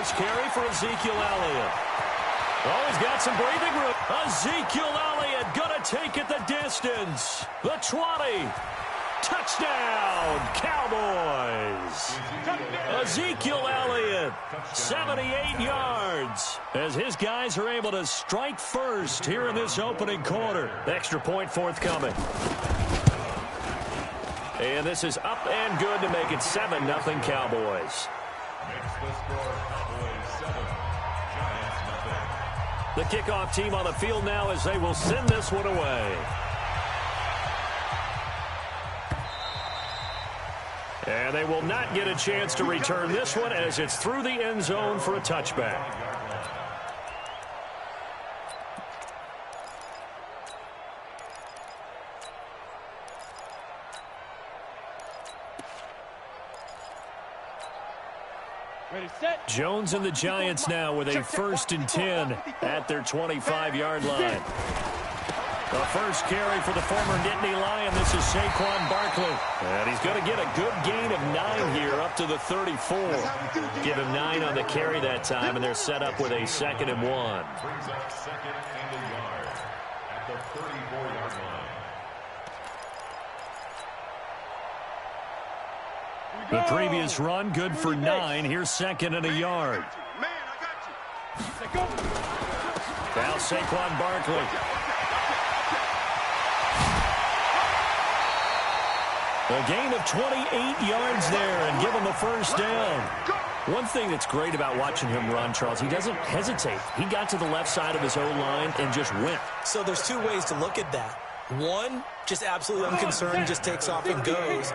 First carry for Ezekiel Elliott. Oh, he's got some breathing room. Ezekiel Elliott going to take it the distance. The 20. Touchdown, Cowboys. Ezekiel Elliott, 78 yards, as his guys are able to strike first here in this opening quarter. Extra point forthcoming. And this is up and good to make it 7-0 Cowboys. The kickoff team on the field now as they will send this one away. And they will not get a chance to return this one as it's through the end zone for a touchback. Jones and the Giants now with a 1st and 10 at their 25-yard line. The first carry for the former Nittany Lion. This is Saquon Barkley. And he's going to get a good gain of 9 here up to the 34. Give him 9 on the carry that time, and they're set up with a 2nd and 1. Brings up 2nd and a yard at the 34-yard line. The previous run good for 9. Here's 2nd and a yard. Now Saquon Barkley. A gain of 28 yards there and give him the first down. One thing that's great about watching him run, Charles, he doesn't hesitate. He got to the left side of his O-line and just went. So there's 2 ways to look at that. One, just absolutely unconcerned, just takes off and goes.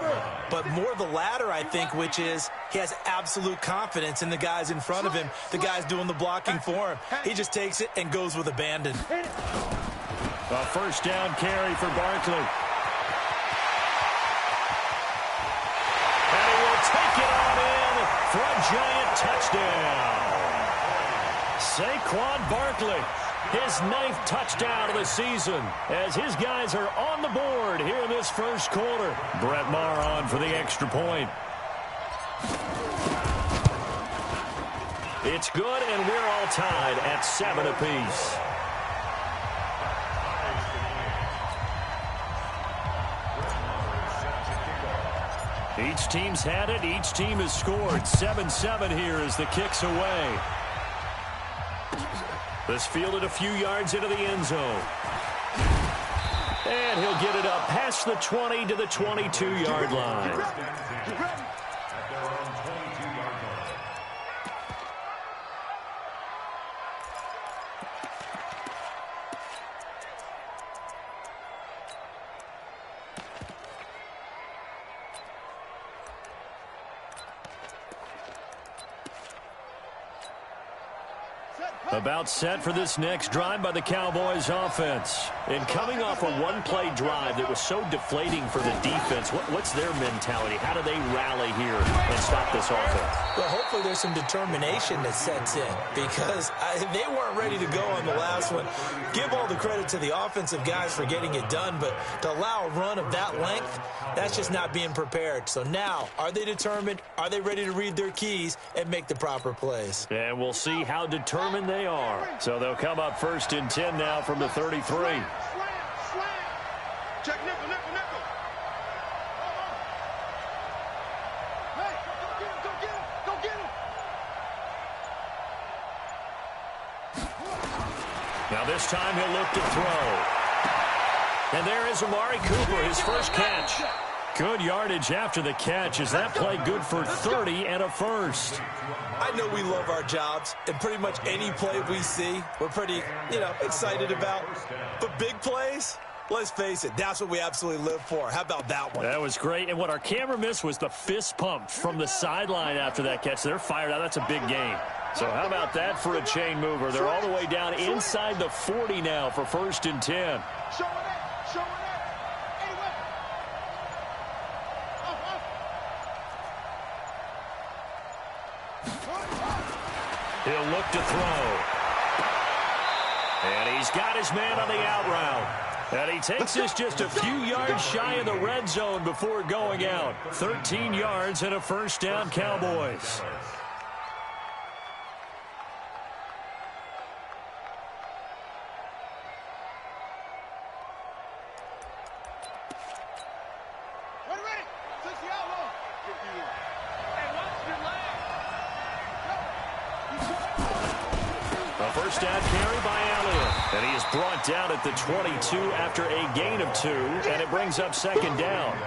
But more the latter, I think, which is he has absolute confidence in the guys in front of him, the guys doing the blocking for him. He just takes it and goes with abandon. A first down carry for Barkley. And he will take it on in for a giant touchdown. Saquon Barkley. His 9th touchdown of the season as his guys are on the board here in this first quarter. Brett Maher on for the extra point. It's good, and we're all tied at 7 apiece. Each team's had it. Each team has scored. 7-7 here as the kick's away. This fielded a few yards into the end zone. And he'll get it up past the 20 to the 22-yard line. About set for this next drive by the Cowboys offense. And coming off a one-play drive that was so deflating for the defense, what's their mentality? How do they rally here and stop this offense? Well, hopefully there's some determination that sets in because they weren't ready to go on the last one. Give all the credit to the offensive guys for getting it done, but to allow a run of that length, that's just not being prepared. So now, are they determined? Are they ready to read their keys and make the proper plays? And we'll see how determined they are. So they'll come up 1st and 10 now from the 33. Check nickel, nickel, nickel. Hey, go get him, go get him. Now this time he'll look to throw. And there is Amari Cooper, his first catch. Good yardage after the catch. Is that play good for 30 and a first? I know we love our jobs, and pretty much any play we see, we're pretty, excited about. But big plays, let's face it, that's what we absolutely live for. How about that one? That was great. And what our camera missed was the fist pump from the sideline after that catch. They're fired out. That's a big game. So how about that for a chain mover? They're all the way down inside the 40 now for 1st and 10. He'll look to throw. And he's got his man on the out route. And he takes this just a few yards shy of the red zone before going out. 13 yards and a first down, Cowboys. First down carry by Elliott. And he is brought down at the 22 after a gain of 2, and it brings up second down.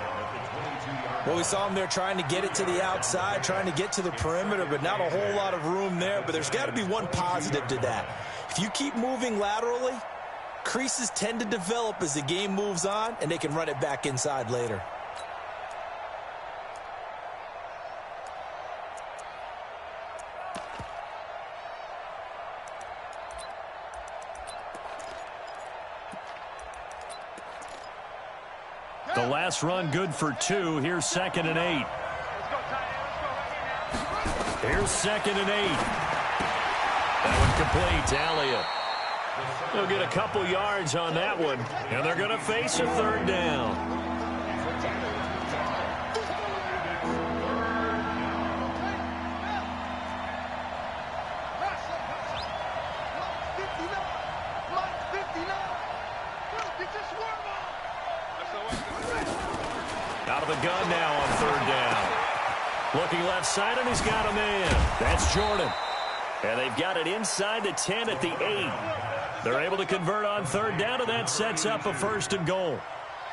Well, we saw him there trying to get it to the outside, trying to get to the perimeter, but not a whole lot of room there. But there's got to be one positive to that. If you keep moving laterally, creases tend to develop as the game moves on, and they can run it back inside later. The last run good for 2. Here's 2nd and 8. Here's 2nd and 8. That one complete to Elliott. They'll get a couple yards on that one, and they're going to face a 3rd down. Out of the gun now on 3rd down. Looking left side, and he's got a man. That's Jordan. And they've got it inside the 10 at the 8. They're able to convert on 3rd down, and that sets up a 1st and goal.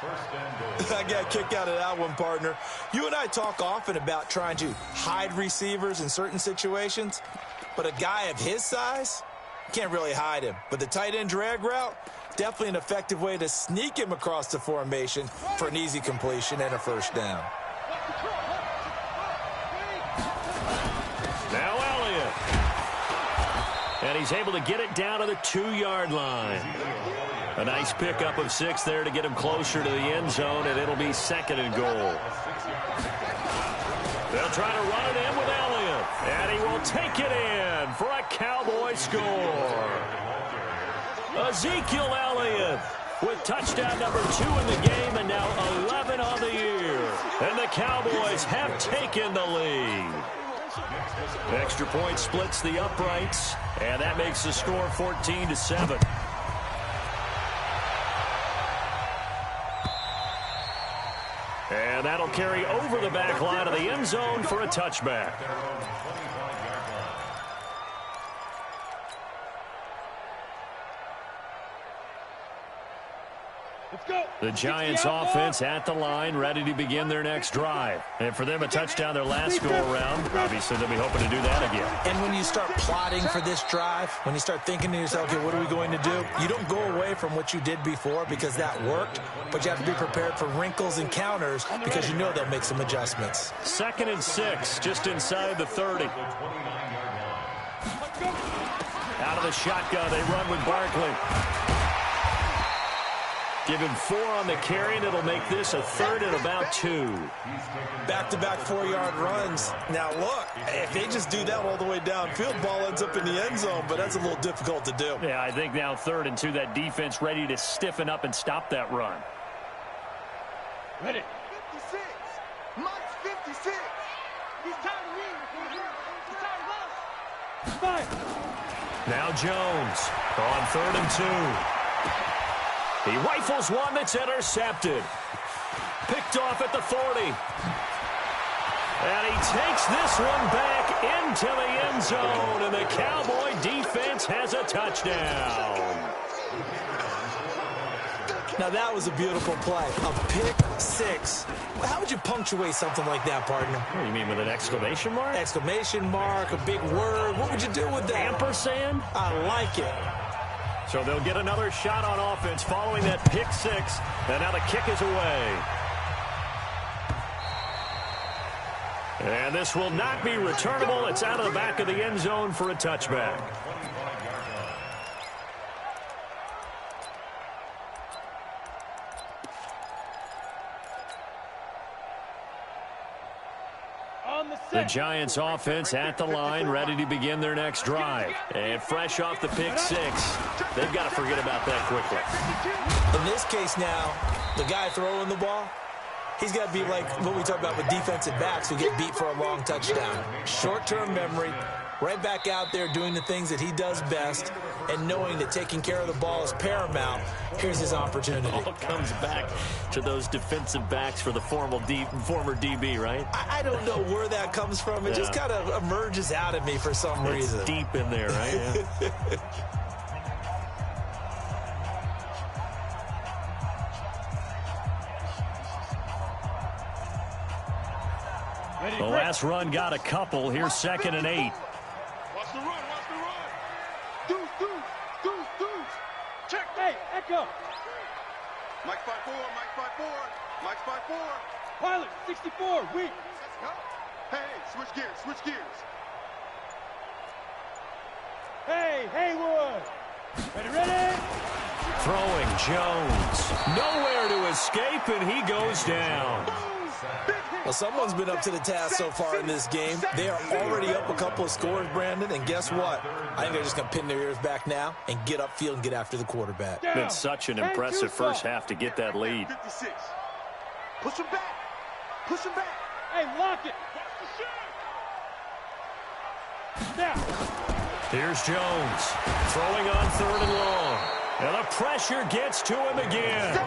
I got a kick out of that one, partner. You and I talk often about trying to hide receivers in certain situations, but a guy of his size, can't really hide him. But the tight end drag route, definitely an effective way to sneak him across the formation for an easy completion and a 1st down. Now Elliott. And he's able to get it down to the 2-yard line. A nice pickup of 6 there to get him closer to the end zone, and it'll be 2nd and goal. They'll try to run it in with Elliott, and he will take it in for a Cowboy score. Ezekiel Elliott with touchdown number 2 in the game, and now 11 on the year. And the Cowboys have taken the lead. Extra point splits the uprights, and that makes the score 14-7. And that'll carry over the back line of the end zone for a touchback. The Giants offense at the line, ready to begin their next drive. And for them, a touchdown their last go-around. Obviously, they'll be hoping to do that again. And when you start plotting for this drive, when you start thinking to yourself, okay, what are we going to do? You don't go away from what you did before because that worked, but you have to be prepared for wrinkles and counters because you know they'll make some adjustments. 2nd and 6, just inside the 30. Out of the shotgun, they run with Barkley. Give him 4 on the carry, and it'll make this a 3rd and about 2. Back-to-back 4-yard runs. Now, look, if they just do that all the way downfield, ball ends up in the end zone, but that's a little difficult to do. Yeah, I think now 3rd and 2, that defense ready to stiffen up and stop that run. Ready. 56. Mike's 56. He's tired of me. He's tired of us. Fire. Now Jones on 3rd and 2. He rifles one that's intercepted. Picked off at the 40. And he takes this one back into the end zone, and the Cowboy defense has a touchdown. Now, that was a beautiful play. A pick 6. How would you punctuate something like that, partner? What do you mean, with an exclamation mark? Exclamation mark, a big word. What would you do with that? Ampersand? I like it. So they'll get another shot on offense following that pick 6. And now the kick is away. And this will not be returnable. It's out of the back of the end zone for a touchback. The Giants offense at the line, ready to begin their next drive. And fresh off the pick 6, they've got to forget about that quickly. In this case now, the guy throwing the ball, he's got to be like what we talk about with defensive backs who get beat for a long touchdown. Short-term memory, right back out there doing the things that he does best, and knowing that taking care of the ball is paramount. Here's his opportunity. All comes back to those defensive backs for the former DB, right? I don't know where that comes from. It just kind of emerges out of me for some reason. Deep in there, right? Yeah. The last run got a couple. Here's 2nd and 8. Watch the run, watch the run. Deuce. Check. Hey, echo. Mike 5-4, Mike 5-4, Mike 5-4. Pilot, 64, weak. Let's go. Hey, switch gears. Hey, Haywood. Ready? Throwing Jones. Nowhere to escape, and he goes down. Well, someone's been up to the task so far in this game. They are already up a couple of scores, Brandon, and guess what? I think they're just going to pin their ears back now and get upfield and get after the quarterback. Been such an impressive first half to get that lead. 56. Push him back. Hey, lock it. Now. Here's Jones. Throwing on 3rd and long. And the pressure gets to him again.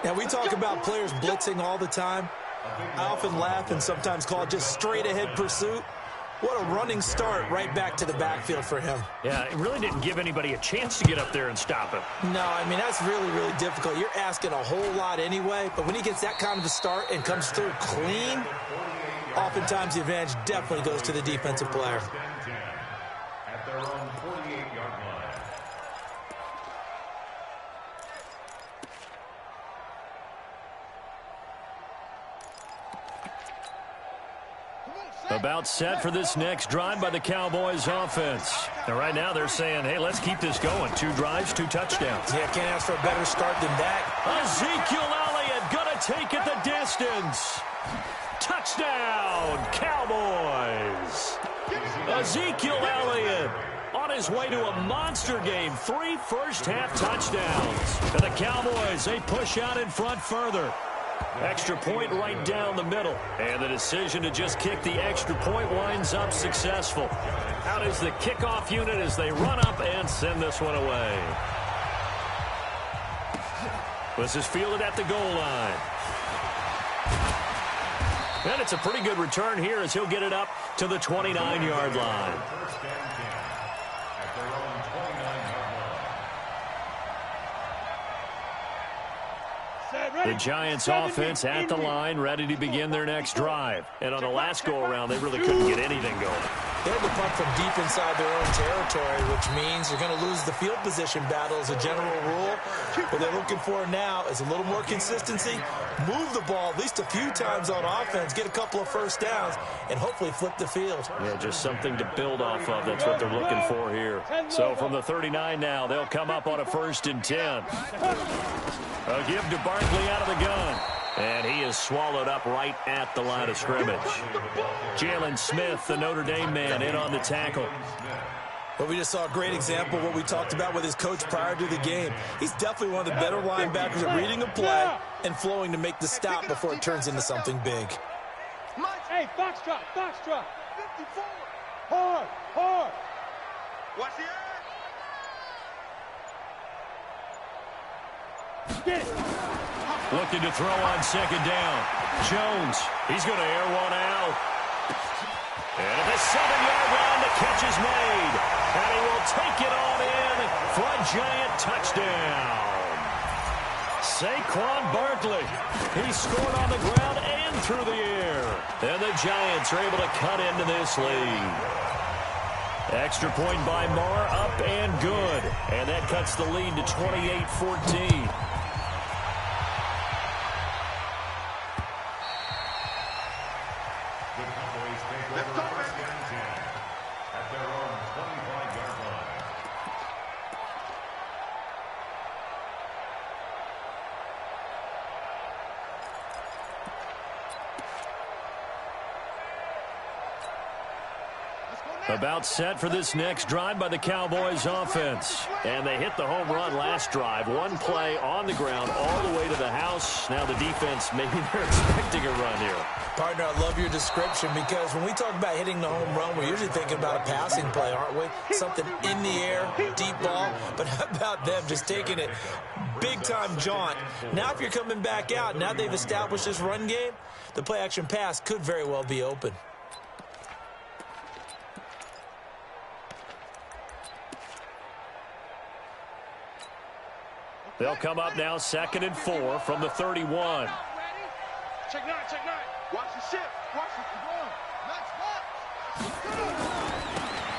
Now, we talk about players blitzing all the time. I often laugh and sometimes call it just straight-ahead pursuit. What a running start right back to the backfield for him. Yeah, it really didn't give anybody a chance to get up there and stop him. No, I mean, that's really, really difficult. You're asking a whole lot anyway, but when he gets that kind of a start and comes through clean, oftentimes the advantage definitely goes to the defensive player. At their own 48-yard line. About set for this next drive by the Cowboys offense. And right now they're saying, hey, let's keep this going. 2 drives, 2 touchdowns. Yeah, can't ask for a better start than that. Ezekiel Elliott gonna take it the distance. Touchdown, Cowboys. Ezekiel Elliott on his way to a monster game. 3 first-half touchdowns. And the Cowboys, they push out in front further. Extra point right down the middle. And the decision to just kick the extra point winds up successful. Out is the kickoff unit as they run up and send this one away. This is fielded at the goal line. And it's a pretty good return here as he'll get it up to the 29-yard line. The Giants offense at the line, ready to begin their next drive. And on the last go-around, they really couldn't get anything going. They had to punt from deep inside their own territory, which means you're going to lose the field position battle as a general rule. What they're looking for now is a little more consistency, move the ball at least a few times on offense, get a couple of first downs, and hopefully flip the field. Yeah, just something to build off of. That's what they're looking for here. So from the 39 now, they'll come up on a 1st and 10. A give to Barkley out of the gun. And he is swallowed up right at the line of scrimmage. Jalen Smith, the Notre Dame man, in on the tackle. Well, we just saw a great example of what we talked about with his coach prior to the game. He's definitely one of the better linebackers at reading a play and flowing to make the stop before it turns into something big. Hey, Foxtrot. 54. Hard. Watch the edge. Get it. Looking to throw on 2nd down. Jones, he's going to air one out. And at the 7-yard line, the catch is made. And he will take it on in for a giant touchdown. Saquon Barkley. He scored on the ground and through the air. And the Giants are able to cut into this lead. Extra point by Marr, up and good. And that cuts the lead to 28-14. About set for this next drive by the Cowboys offense. And they hit the home run last drive. 1 play on the ground all the way to the house. Now the defense, maybe they're expecting a run here. Partner, I love your description because when we talk about hitting the home run, we're usually thinking about a passing play, aren't we? Something in the air, deep ball. But how about them just taking it big-time jaunt? Now if you're coming back out, now they've established this run game, the play-action pass could very well be open. They'll come up now 2nd and 4 from the 31. Check nine, check nine. Watch the shift. Watch the Max, watch.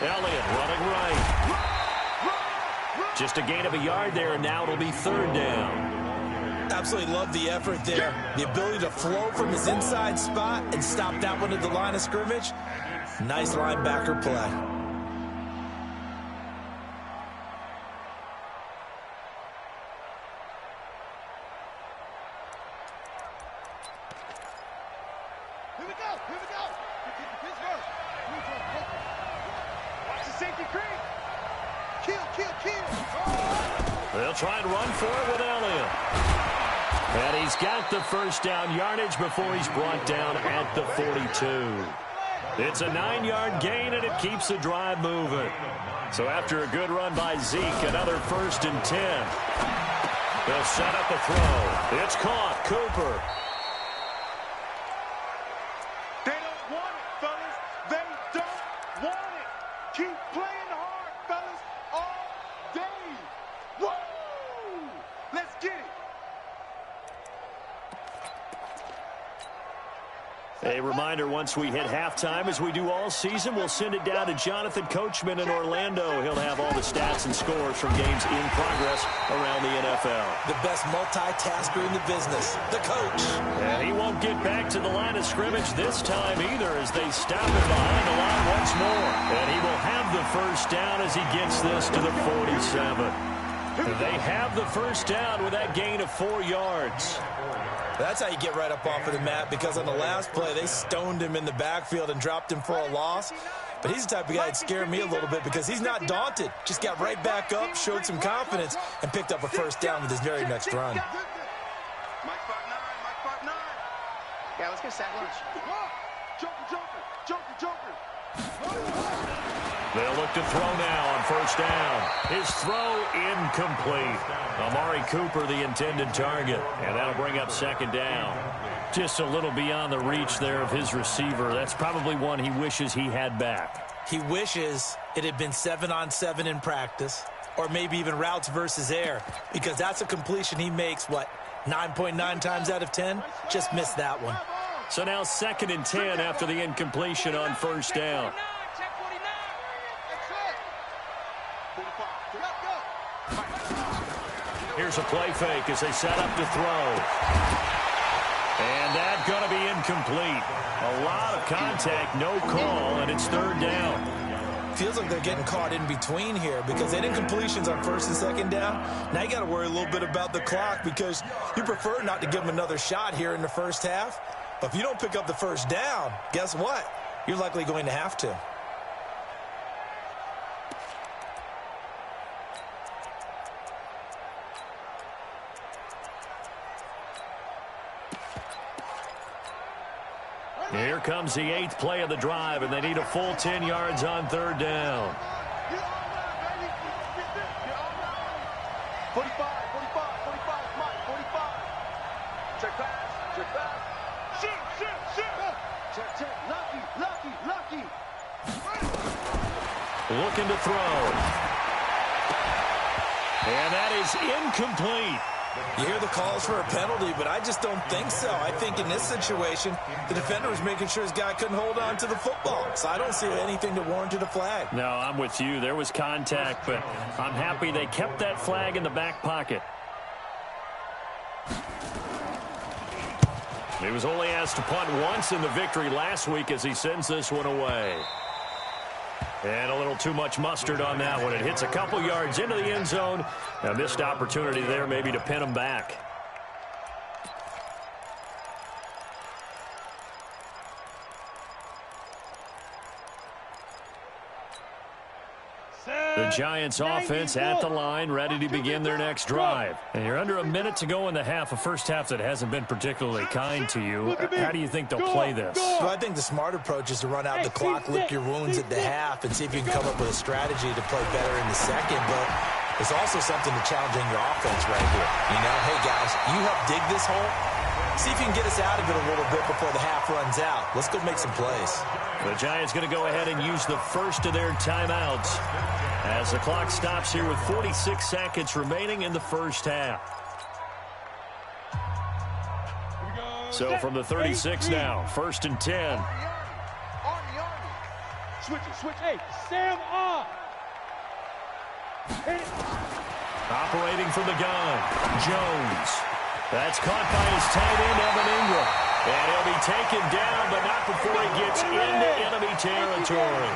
Elliott running right. Just a gain of a yard there, and now it'll be third down. Absolutely love the effort there. The ability to flow from his inside spot and stop that one at the line of scrimmage. Nice linebacker play. Here we go. Watch the safety creep. Kill. They'll try and run for it with Elliott. And he's got the first down yardage before he's brought down at the 42. It's a 9-yard gain, and it keeps the drive moving. So after a good run by Zeke, another 1st and 10. They'll set up a throw. It's caught. Cooper. They don't want it, fellas. They don't want it. Keep playing hard, fellas, all day. Woo! Let's get it. A reminder, once we hit halftime, as we do all season, we'll send it down to Jonathan Coachman in Orlando. He'll have all the stats and scores from games in progress around the NFL. The best multitasker in the business, the coach. And he won't get back to the line of scrimmage this time either, as they stop him behind the line once more. And he will have the first down as he gets this to the 47. They have the first down with that gain of 4 yards. That's how you get right up off of the mat, because on the last play, they stoned him in the backfield and dropped him for a loss. But he's the type of guy that scared me a little bit because he's not daunted. Just got right back up, showed some confidence, and picked up a first down with his very next run. Mike 5'9", Mike 5'9". Yeah, let's get sack lunch. Joker. They'll look to throw now on first down. His throw incomplete. Amari Cooper, the intended target. And that'll bring up second down. Just a little beyond the reach there of his receiver. That's probably one he wishes he had back. He wishes it had been 7-on-7 in practice, or maybe even routes versus air, because that's a completion he makes, 9.9 times out of 10? Just missed that one. So now 2nd and 10 after the incompletion on first down. Here's a play fake as they set up to throw. And that's going to be incomplete. A lot of contact, no call, and it's third down. Feels like they're getting caught in between here because they had incompletions on 1st and 2nd down. Now you got to worry a little bit about the clock because you prefer not to give them another shot here in the first half. But if you don't pick up the first down, guess what? You're likely going to have to. Here comes the 8th play of the drive, and they need a full 10 yards on third down. 45, Mike, 45. Check pass. Shoot. Check. Lucky. Looking to throw. And that is incomplete. You hear the calls for a penalty, but I just don't think so. I think in this situation, the defender was making sure his guy couldn't hold on to the football. So I don't see anything to warrant a flag. No, I'm with you. There was contact, but I'm happy they kept that flag in the back pocket. He was only asked to punt once in the victory last week as he sends this one away. And a little too much mustard on that one. It hits a couple yards into the end zone. A missed opportunity there maybe to pin him back. The Giants offense at the line, ready to begin their next drive. And you're under a minute to go in the half, a first half that hasn't been particularly kind to you. How do you think they'll play this? Well, I think the smart approach is to run out the clock, lick your wounds at the half, and see if you can come up with a strategy to play better in the second. But there's also something to challenging your offense right here. You know, hey, guys, you help dig this hole. See if you can get us out of it a little bit before the half runs out. Let's go make some plays. The Giants going to go ahead and use the first of their timeouts as the clock stops here with 46 seconds remaining in the first half. Here we go. So from the 36 now, 1st and 10. Army. Switch it. Hey, Sam on. Operating from the gun, Jones. That's caught by his tight end, Evan Ingram. And he'll be taken down, but not before he gets into enemy territory.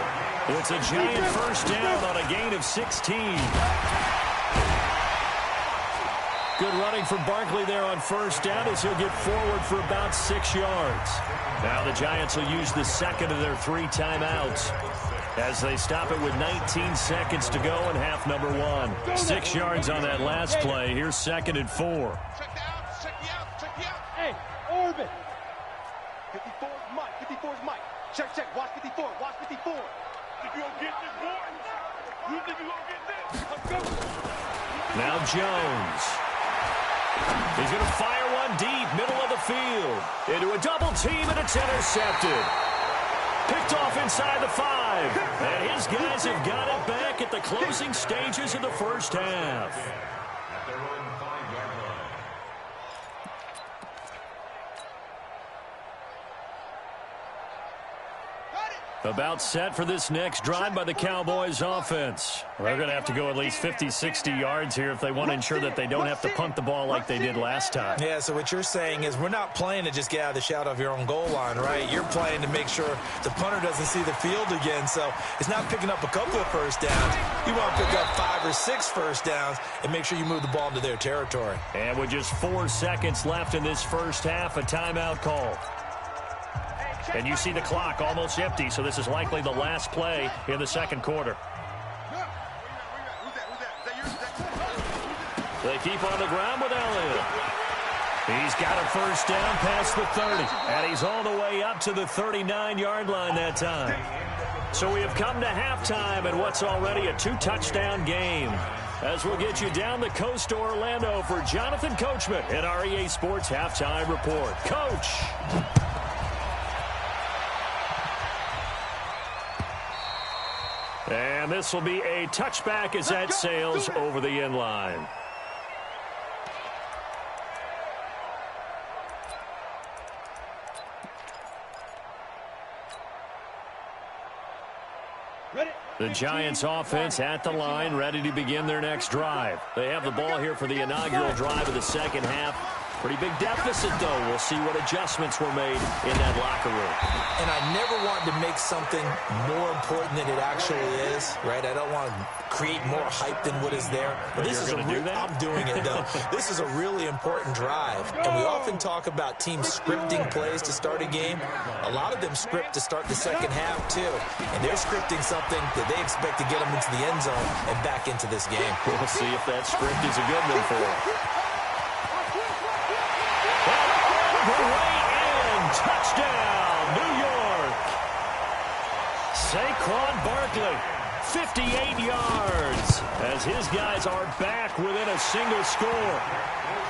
It's a giant first down on a gain of 16. Good running from Barkley there on first down as he'll get forward for about 6 yards. Now the Giants will use the second of their 3 timeouts as they stop it with 19 seconds to go in half number 1. 6 yards on that last play. Here's 2nd and 4. Check the out. Hey, orbit. 54 is Mike. 54 is Mike. Check. Watch 54. Think you gonna get this, boy? You think you gonna get this? Let's go. Now Jones. He's going to fire one deep, middle of the field. Into a double team, and it's intercepted. Picked off inside the 5. And his guys have got it back at the closing stages of the first half. At their own 5-yard line. About set for this next drive by the Cowboys offense. They're going to have to go at least 50, 60 yards here if they want to ensure that they don't have to punt the ball like they did last time. Yeah, so what you're saying is we're not playing to just get out of the shadow of your own goal line, right? You're playing to make sure the punter doesn't see the field again. So it's not picking up a couple of first downs. You want to pick up 5 or 6 first downs and make sure you move the ball into their territory. And with just 4 seconds left in this first half, a timeout call. And you see the clock almost empty, so this is likely the last play in the second quarter. They keep on the ground with Elliott. He's got a first down past the 30, and he's all the way up to the 39-yard line that time. So we have come to halftime in what's already a 2-touchdown game. As we'll get you down the coast to Orlando for Jonathan Coachman at our EA Sports Halftime Report. Coach! And this will be a touchback as that sails over the end line. The Giants offense at the line, ready to begin their next drive. They have the ball here for the inaugural drive of the second half. Pretty big deficit, though. We'll see what adjustments were made in that locker room. And I never want to make something more important than it actually is, right? I don't want to create more hype than what is there. But this is I'm doing it, though. This is a really important drive. And we often talk about teams scripting plays to start a game. A lot of them script to start the second half, too. And they're scripting something that they expect to get them into the end zone and back into this game. We'll see if that script is a good one for them. The way in, touchdown, New York. Saquon Barkley, 58 yards, as his guys are back within a single score.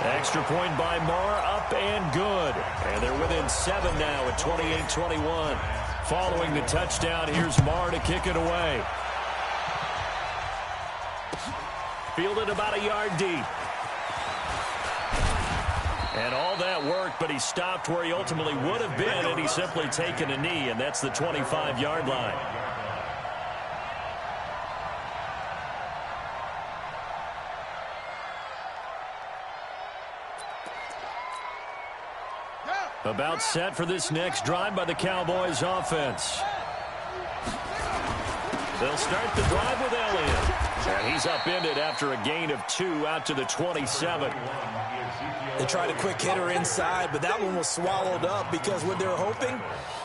Extra point by Marr, up and good. And they're within 7 now at 28-21. Following the touchdown, here's Marr to kick it away. Fielded about a yard deep. And all that worked, but he stopped where he ultimately would have been had he simply taken a knee, and that's the 25-yard line. About set for this next drive by the Cowboys offense. They'll start the drive with Elliott. And he's upended after a gain of 2 out to the 27. They tried a quick hitter inside, but that one was swallowed up because what they're hoping,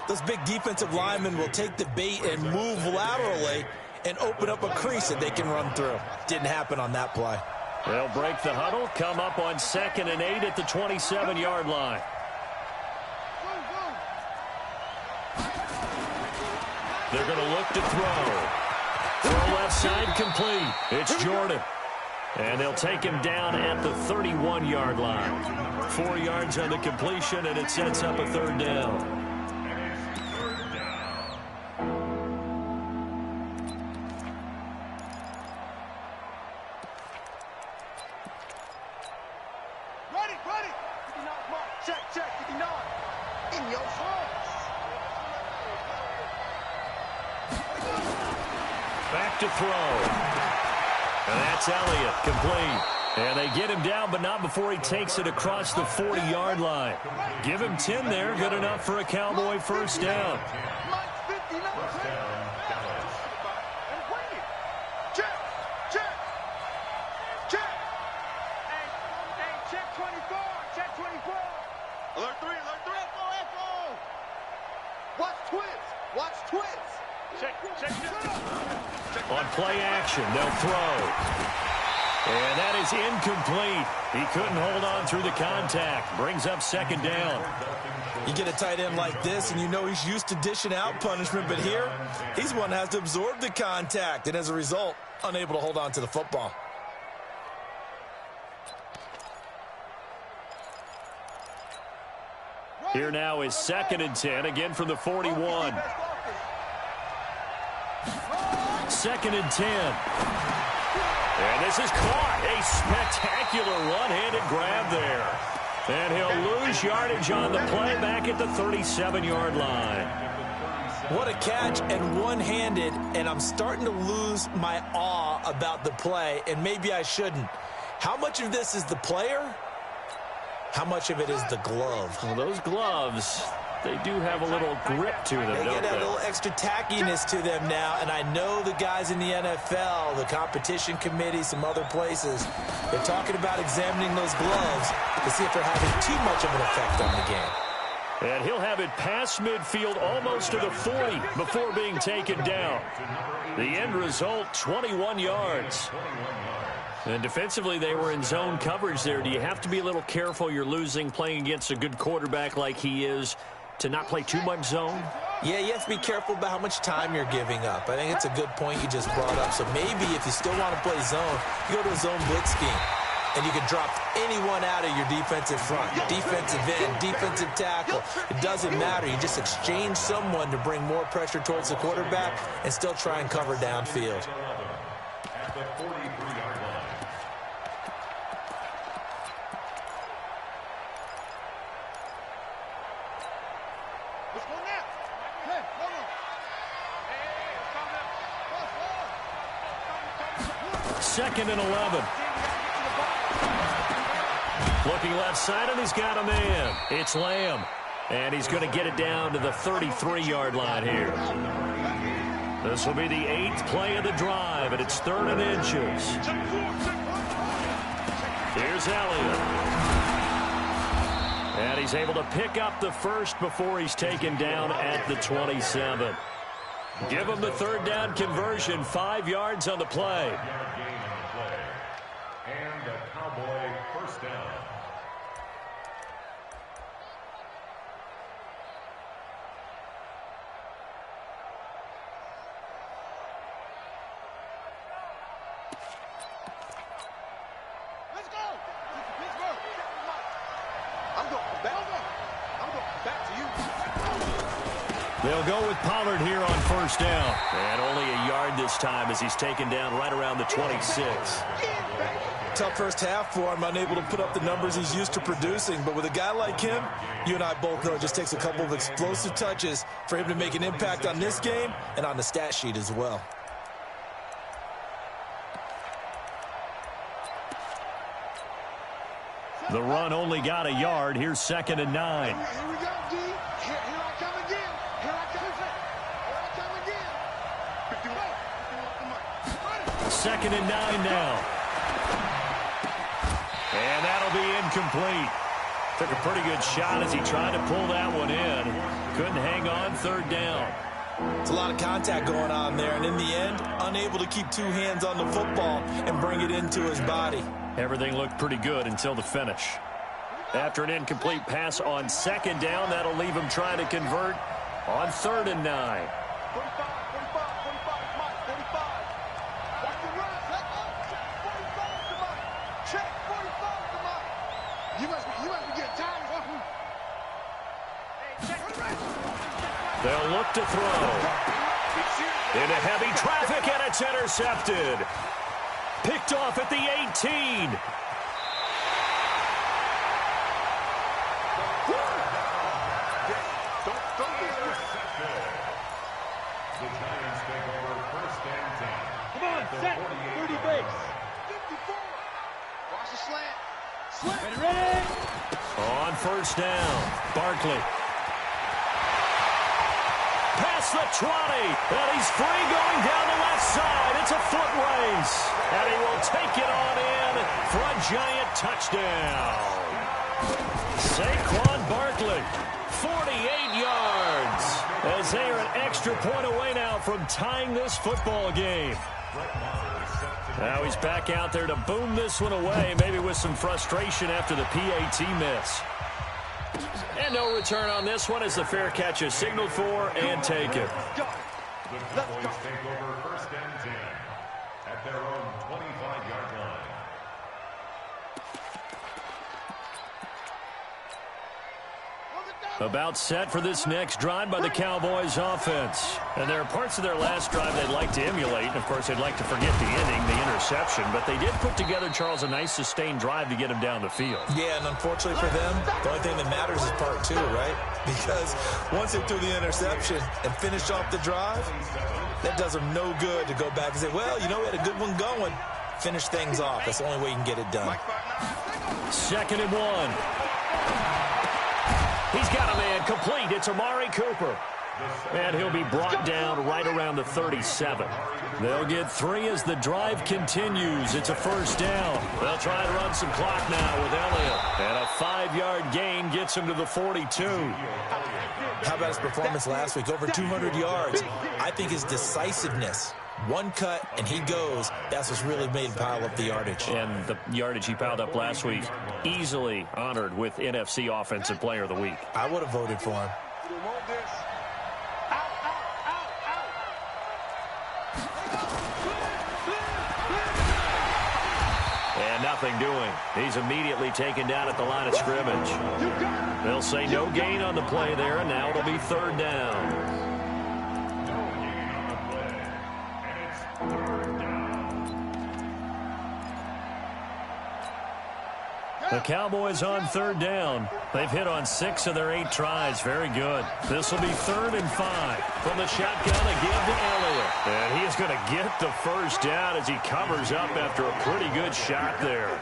those big defensive linemen will take the bait and move laterally and open up a crease that they can run through. Didn't happen on that play. They'll break the huddle, come up on 2nd and 8 at the 27-yard line. They're going to look to throw. Throw left side complete. It's Jordan. And they'll take him down at the 31-yard line. 4 yards on the completion, and it sets up a 3rd down. Check, 59. In your face. Back to throw. And that's Elliott, complete. And they get him down, but not before he takes it across the 40-yard line. Give him 10 there, good enough for a Cowboy first down. Alert 3. Echo. Watch twins. Check. On play action, they'll throw. And that is incomplete. He couldn't hold on through the contact. Brings up second down. You get a tight end like this, and you know he's used to dishing out punishment, but here, he's one that has to absorb the contact, and as a result, unable to hold on to the football. Here now is 2nd and 10, again from the 41. 2nd and 10. And this is caught. A spectacular one-handed grab there. And he'll lose yardage on the play back at the 37-yard line. What a catch, and one-handed, and I'm starting to lose my awe about the play, and maybe I shouldn't. How much of this is the player? How much of it is the glove? Well, those gloves, they do have a little grip to them, They don't get a they? little extra tackiness to them now, and I know the guys in the NFL, the competition committee, some other places, they're talking about examining those gloves to see if they're having too much of an effect on the game. And he'll have it past midfield almost to the 40 before being taken down. The end result, 21 yards. And defensively, they were in zone coverage there. Do you have to be a little careful you're losing playing against a good quarterback like he is to not play too much zone? Yeah, you have to be careful about how much time you're giving up. I think it's a good point you just brought up. So maybe if you still want to play zone, you go to a zone blitz scheme. And you can drop anyone out of your defensive front, defensive end, defensive tackle. It doesn't matter. You just exchange someone to bring more pressure towards the quarterback and still try and cover downfield. At the 43-yard line. Let's go now. Hey, hold on. 2nd and 11. Looking left side, and he's got a man. It's Lamb. And he's going to get it down to the 33-yard line here. This will be the 8th play of the drive, and it's 3rd and inches. Here's Elliott. And he's able to pick up the first before he's taken down at the 27. Give him the 3rd down conversion, 5 yards on the play. And the Cowboy first down. Let's go. Pittsburgh. I'm going back to you. They'll go with Pollard here on first down. And only a yard this time as he's taken down right around the 26. Tough first half for him, unable to put up the numbers he's used to producing. But with a guy like him, you and I both know it just takes a couple of explosive touches for him to make an impact on this game and on the stat sheet as well. The run only got a yard. Here's 2nd and 9. Here we go, D. Here I come again. Here I come again. 2nd and 9 now. And that'll be incomplete. Took a pretty good shot as he tried to pull that one in. Couldn't hang on 3rd down. It's a lot of contact going on there, and in the end, unable to keep 2 hands on the football and bring it into his body. Everything looked pretty good until the finish. After an incomplete pass on 2nd down, that'll leave him trying to convert on 3rd and 9. 45, Mike, 45. Watch the run. 45 to Mike. Check 45 to Mike. You must be getting tired of him. They'll look to throw. Into heavy traffic, and it's intercepted. Picked off at the 18. On first down, Barkley. Past the 20, and he's free going down the left side. It's a foot race, and he will take it on in for a giant touchdown. Saquon Barkley, 48 yards, as they are an extra point away now from tying this football game. Now he's back out there to boom this one away, maybe with some frustration after the PAT miss. And no return on this one as the fair catch is signaled for and taken. The Cowboys take over first and 10 at their own 25-yard line. About set for this next drive by the Cowboys offense. And there are parts of their last drive they'd like to emulate. And, of course, they'd like to forget the ending, the interception. But they did put together, Charles, a nice sustained drive to get him down the field. Yeah, and unfortunately for them, the only thing that matters is part two, right? Because once they threw the interception and finished off the drive, that does them no good to go back and say, well, you know, we had a good one going. Finish things off. That's the only way you can get it done. 2nd and 1. He's got a man complete. It's Amari Cooper. And he'll be brought down right around the 37. They'll get 3 as the drive continues. It's a first down. They'll try to run some clock now with Elliott. And a 5-yard gain gets him to the 42. How about his performance last week? Over 200 yards. I think his decisiveness. One cut, and he goes. That's what's really made him pile up the yardage. And the yardage he piled up last week, easily honored with NFC Offensive Player of the Week. I would have voted for him. And nothing doing. He's immediately taken down at the line of scrimmage. They'll say no gain on the play there, and now it'll be 3rd down. The Cowboys on 3rd down. They've hit on 6 of their 8 tries. Very good. This will be 3rd and 5. From the shotgun, a give to Elliott. And he is going to get the first down as he covers up after a pretty good shot there.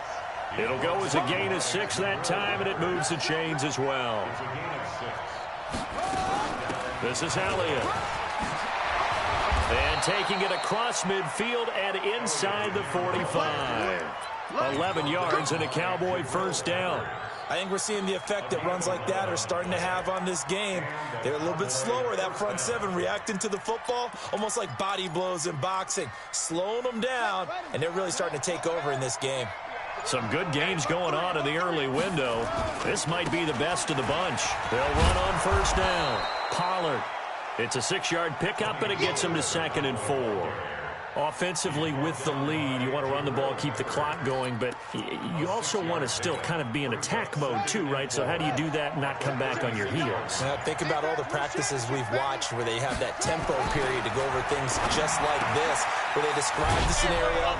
It'll go as a gain of 6 that time, and it moves the chains as well. This is Elliott. And taking it across midfield and inside the 45. 11 yards and a Cowboy first down. I think we're seeing the effect that runs like that are starting to have on this game. They're a little bit slower, that front 7, reacting to the football, almost like body blows in boxing, slowing them down, and they're really starting to take over in this game. Some good games going on in the early window. This might be the best of the bunch. They'll run on first down. Pollard. It's a 6-yard pickup, and it gets him to 2nd and 4. Offensively with the lead, you want to run the ball, keep the clock going, but you also want to still kind of be in attack mode too, right? So how do you do that and not come back on your heels? Think about all the practices we've watched where they have that tempo period to go over things just like this, where they describe the scenario,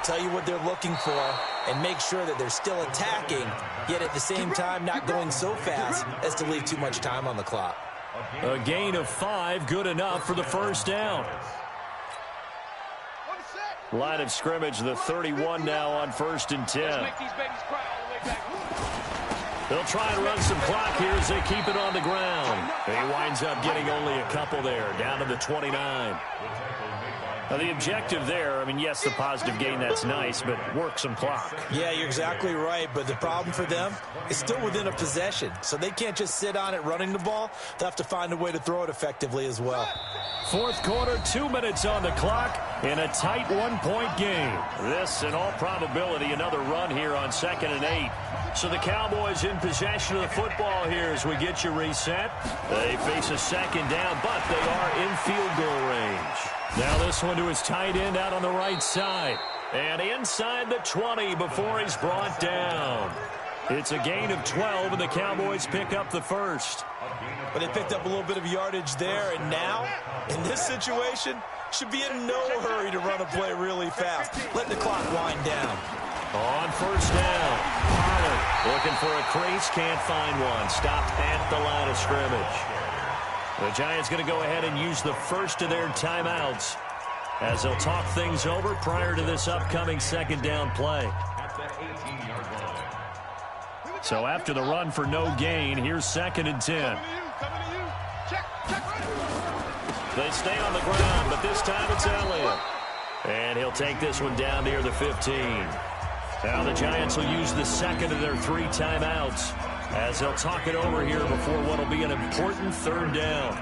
tell you what they're looking for, and make sure that they're still attacking, yet at the same time not going so fast as to leave too much time on the clock. A gain of 5, good enough for the first down. Line of scrimmage, the 31 now on 1st and 10. They'll try and run some clock here as they keep it on the ground. He winds up getting only a couple there, down to the 29. Now, the objective there, I mean, yes, the positive gain, that's nice, but work some clock. Yeah, you're exactly right, but the problem for them is still within a possession, so they can't just sit on it running the ball. They'll have to find a way to throw it effectively as well. 4th quarter, 2 minutes on the clock in a tight 1-point game. This, in all probability, another run here on 2nd and 8. So the Cowboys in possession of the football here as we get you reset. They face a 2nd down, but they are in field goal range. Now this one to his tight end out on the right side. And inside the 20 before he's brought down. It's a gain of 12, and the Cowboys pick up the first. But they picked up a little bit of yardage there, and now, in this situation, should be in no hurry to run a play really fast. Let the clock wind down. On first down, Pollard looking for a crease, can't find one. Stopped at the line of scrimmage. The Giants going to go ahead and use the first of their timeouts as they'll talk things over prior to this upcoming 2nd down play. At the 18-yard line. So after the run for no gain, here's 2nd and 10. They stay on the ground, but this time it's Elliott. And he'll take this one down near the 15. Now the Giants will use the second of their 3 timeouts as they'll talk it over here before what will be an important 3rd down.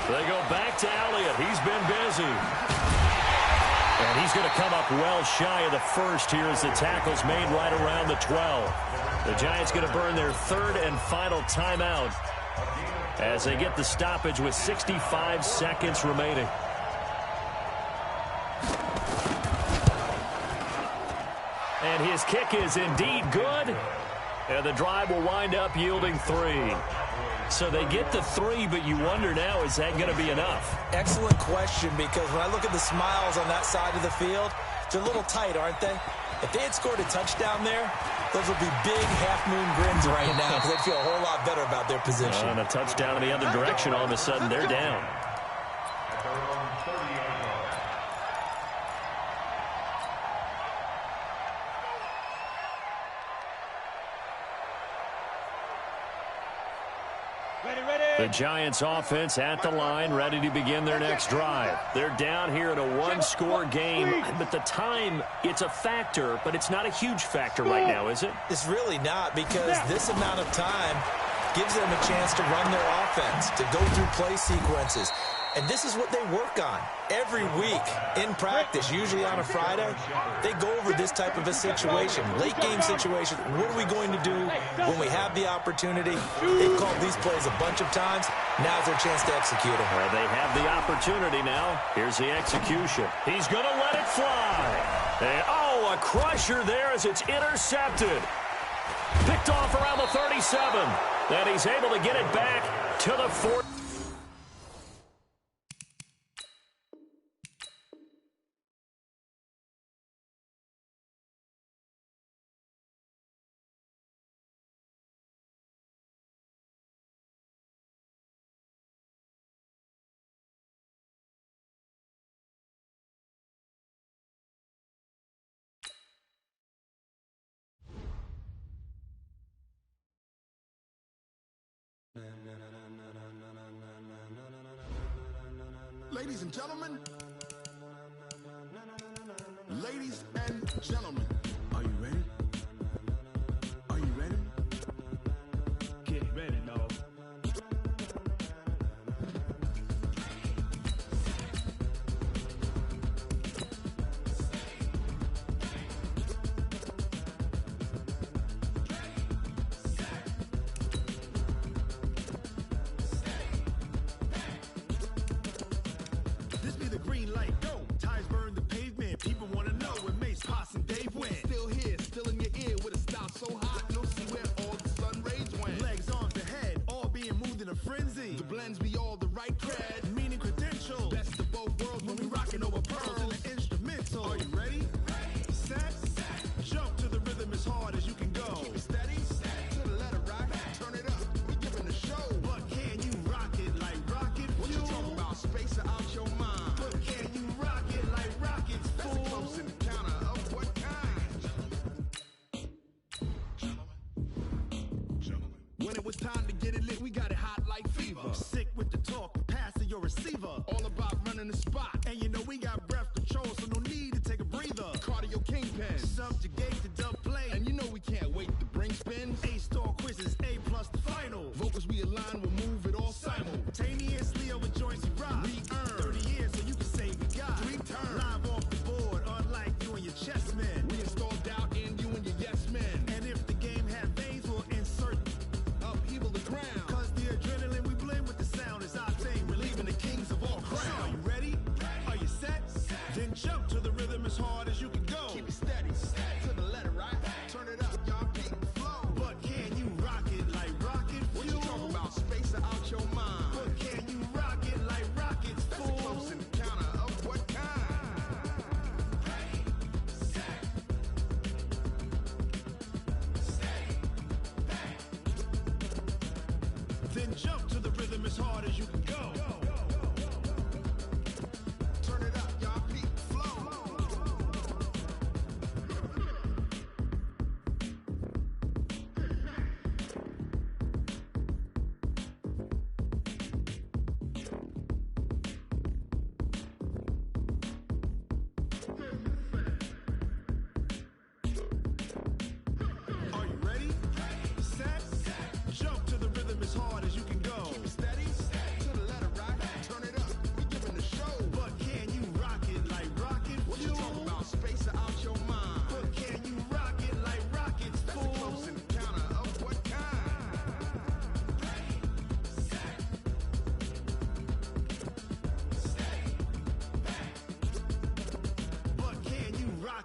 They go back to Elliott. He's been busy. And he's going to come up well shy of the first here as the tackle's made right around the 12. The Giants going to burn their 3rd and final timeout as they get the stoppage with 65 seconds remaining. And his kick is indeed good. And the drive will wind up yielding 3. So they get the 3, but you wonder now, is that going to be enough? Excellent question, because when I look at the smiles on that side of the field, they're a little tight, aren't they? If they had scored a touchdown there, those would be big half-moon grins right now because they'd feel a whole lot better about their position. And a touchdown in the other direction, all of a sudden they're down. The Giants offense at the line, ready to begin their next drive. They're down here in a 1-score game, but the time, it's a factor, but it's not a huge factor right now, is it? It's really not, because this amount of time gives them a chance to run their offense, to go through play sequences. And this is what they work on every week in practice, usually on a Friday. They go over this type of a situation, late game situation. What are we going to do when we have the opportunity? They've called these plays a bunch of times. Now's their chance to execute them. Well, they have the opportunity now. Here's the execution. He's going to let it fly. And, oh, a crusher there as it's intercepted. Picked off around the 37. And he's able to get it back to the 40. Ladies and gentlemen, ladies and gentlemen, are you ready? Are you ready? Get ready, dog. This be the green light, go. Ties burn the pavement. People want to know when Mace, Poss, and Dave win. Still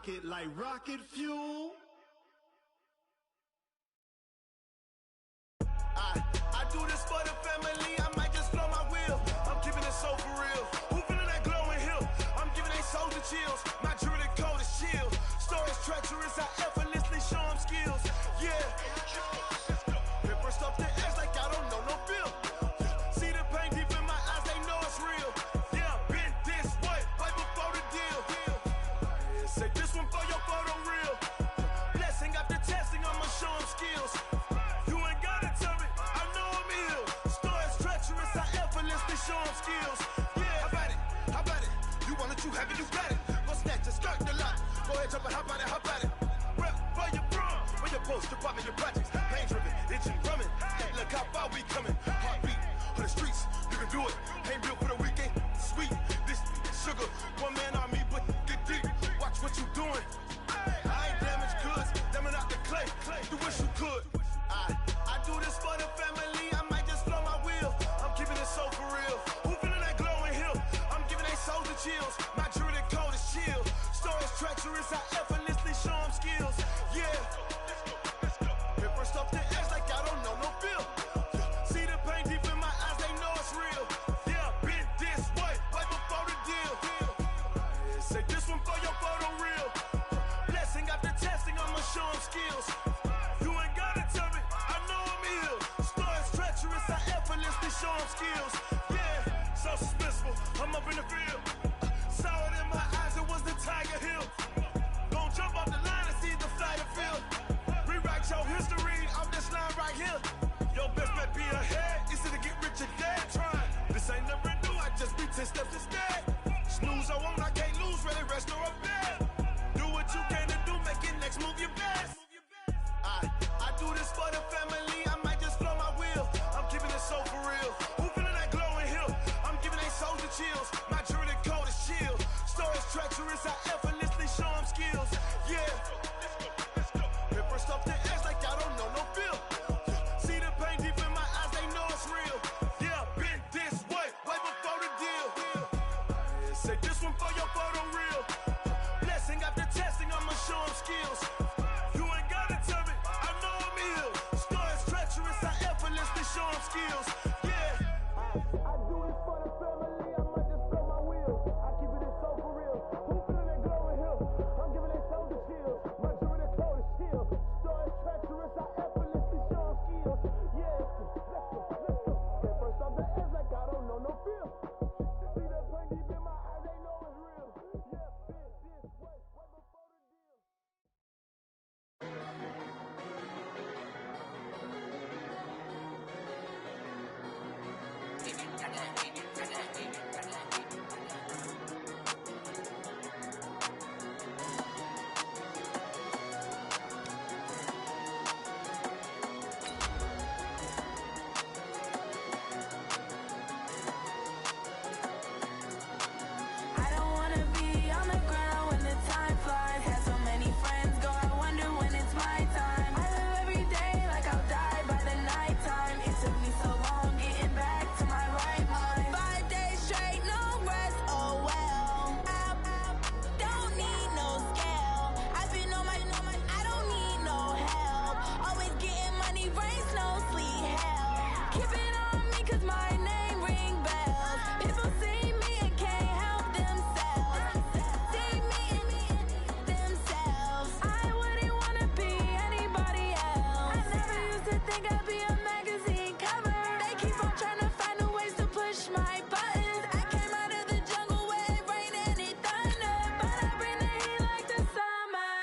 rocket like rocket fuel. I do this for the family, I might just blow my wheel. I'm keeping it so for real. Who feeling that glowing hill? I'm giving they soldier chills. My jewelry code is chill. Stories treacherous, I effortlessly show them skills. Yeah. Paper stuff the edge like I don't know no feel. See the pain deep in my eyes, they know it's real. Yeah, been this way, right before the deal. Say this one for your photo reel. Blessing after testing, I'ma show them skills. You ain't gotta tell me, I know I'm ill. Stories treacherous, I effortlessly show them skills. Yeah, how about it? How about it? You want it, you have it, you got it. Go snatch it, skirt the lot. Go ahead, jump it, how about it? How about it? Rep for your brum, for your post, your pop, and your projects. Pain driven, itching, drumming. Hey, look how far we coming. Heartbeat for the streets, you can do it. Ain't built for the weekend. Sweet, this sugar, one man army, but get deep. Watch what you doing. I ain't damaged goods, damn it out the clay. You wish you could. I do this for the family, I might just blow my wheel. I'm keeping it so for real. Who feeling that glowing hill? I'm giving they soldier chills. My jewelry code is chill. Stories treacherous, I effortlessly show them skills. Yeah. Paper stuff the edge like I don't know no feel. See the pain deep in my eyes, they know it's real. Yeah, been this way, right before the deal. Say this one for your photo reel. Blessing after testing, I'ma show them skills. You ain't gotta tell me, I know I'm ill. Stories treacherous, I effortlessly show them skills. Yeah, so suspenseful, I'm up in the field. Saw it in my eyes, it was the Tiger Hill. Gon' jump off the line and see the flight of field. Rewrite your history off this line right here. Your best bet be ahead, easy to get rich or dead trying. This ain't never new, I just be 10 steps instead. Snooze I won't, I can't lose, ready, rest or a bed. Do what you can to do, make it next move your best. I do this for the family, I might just blow my wheel. I'm keeping it so for real. Who feeling that glowing hill? I'm giving they soldier chills. My jewelry code is chill. Stories treacherous, I effortlessly show them skills. Yeah. Paper stuff the edge like I don't know no feel. See the pain deep in my eyes, they know it's real. Yeah, been this way, way before the deal. Say this one for your photo reel. Blessing after testing, I'ma show them skills. You ain't gotta tell me, I know I'm ill. Stories treacherous, I effortlessly show them skills. Yeah. I do this for the family, I might just blow my wheel. I keep it so for real. Who feeling that glowing hill? I'm giving they soldier chills. My jewelry code is chill. Stories treacherous, I effortlessly show them skills. Yeah. Let's go, let's go. Get first off the edge like I don't know no feel. See that pain deep in my eyes, they know it's real. Yeah, been this way, way before the deal. I don't wanna be on the ground when the time flies. Had so many friends go, I wonder when it's my time. I live every day like I'll die by the nighttime. It took me so long getting back to my right mind. 5 days straight, no rest, oh well. I don't need no scale. I've been on my, I don't need no help. Always getting money, rain, snow, sleet, hell. Keep it on me 'cause my name ring bells. People see me and can't help themselves. See me and themselves. I wouldn't wanna be anybody else. I never used to think I'd be a magazine cover. They keep on trying to find new ways to push my buttons. I came out of the jungle where it rained and it thundered, but I bring the heat like the summer.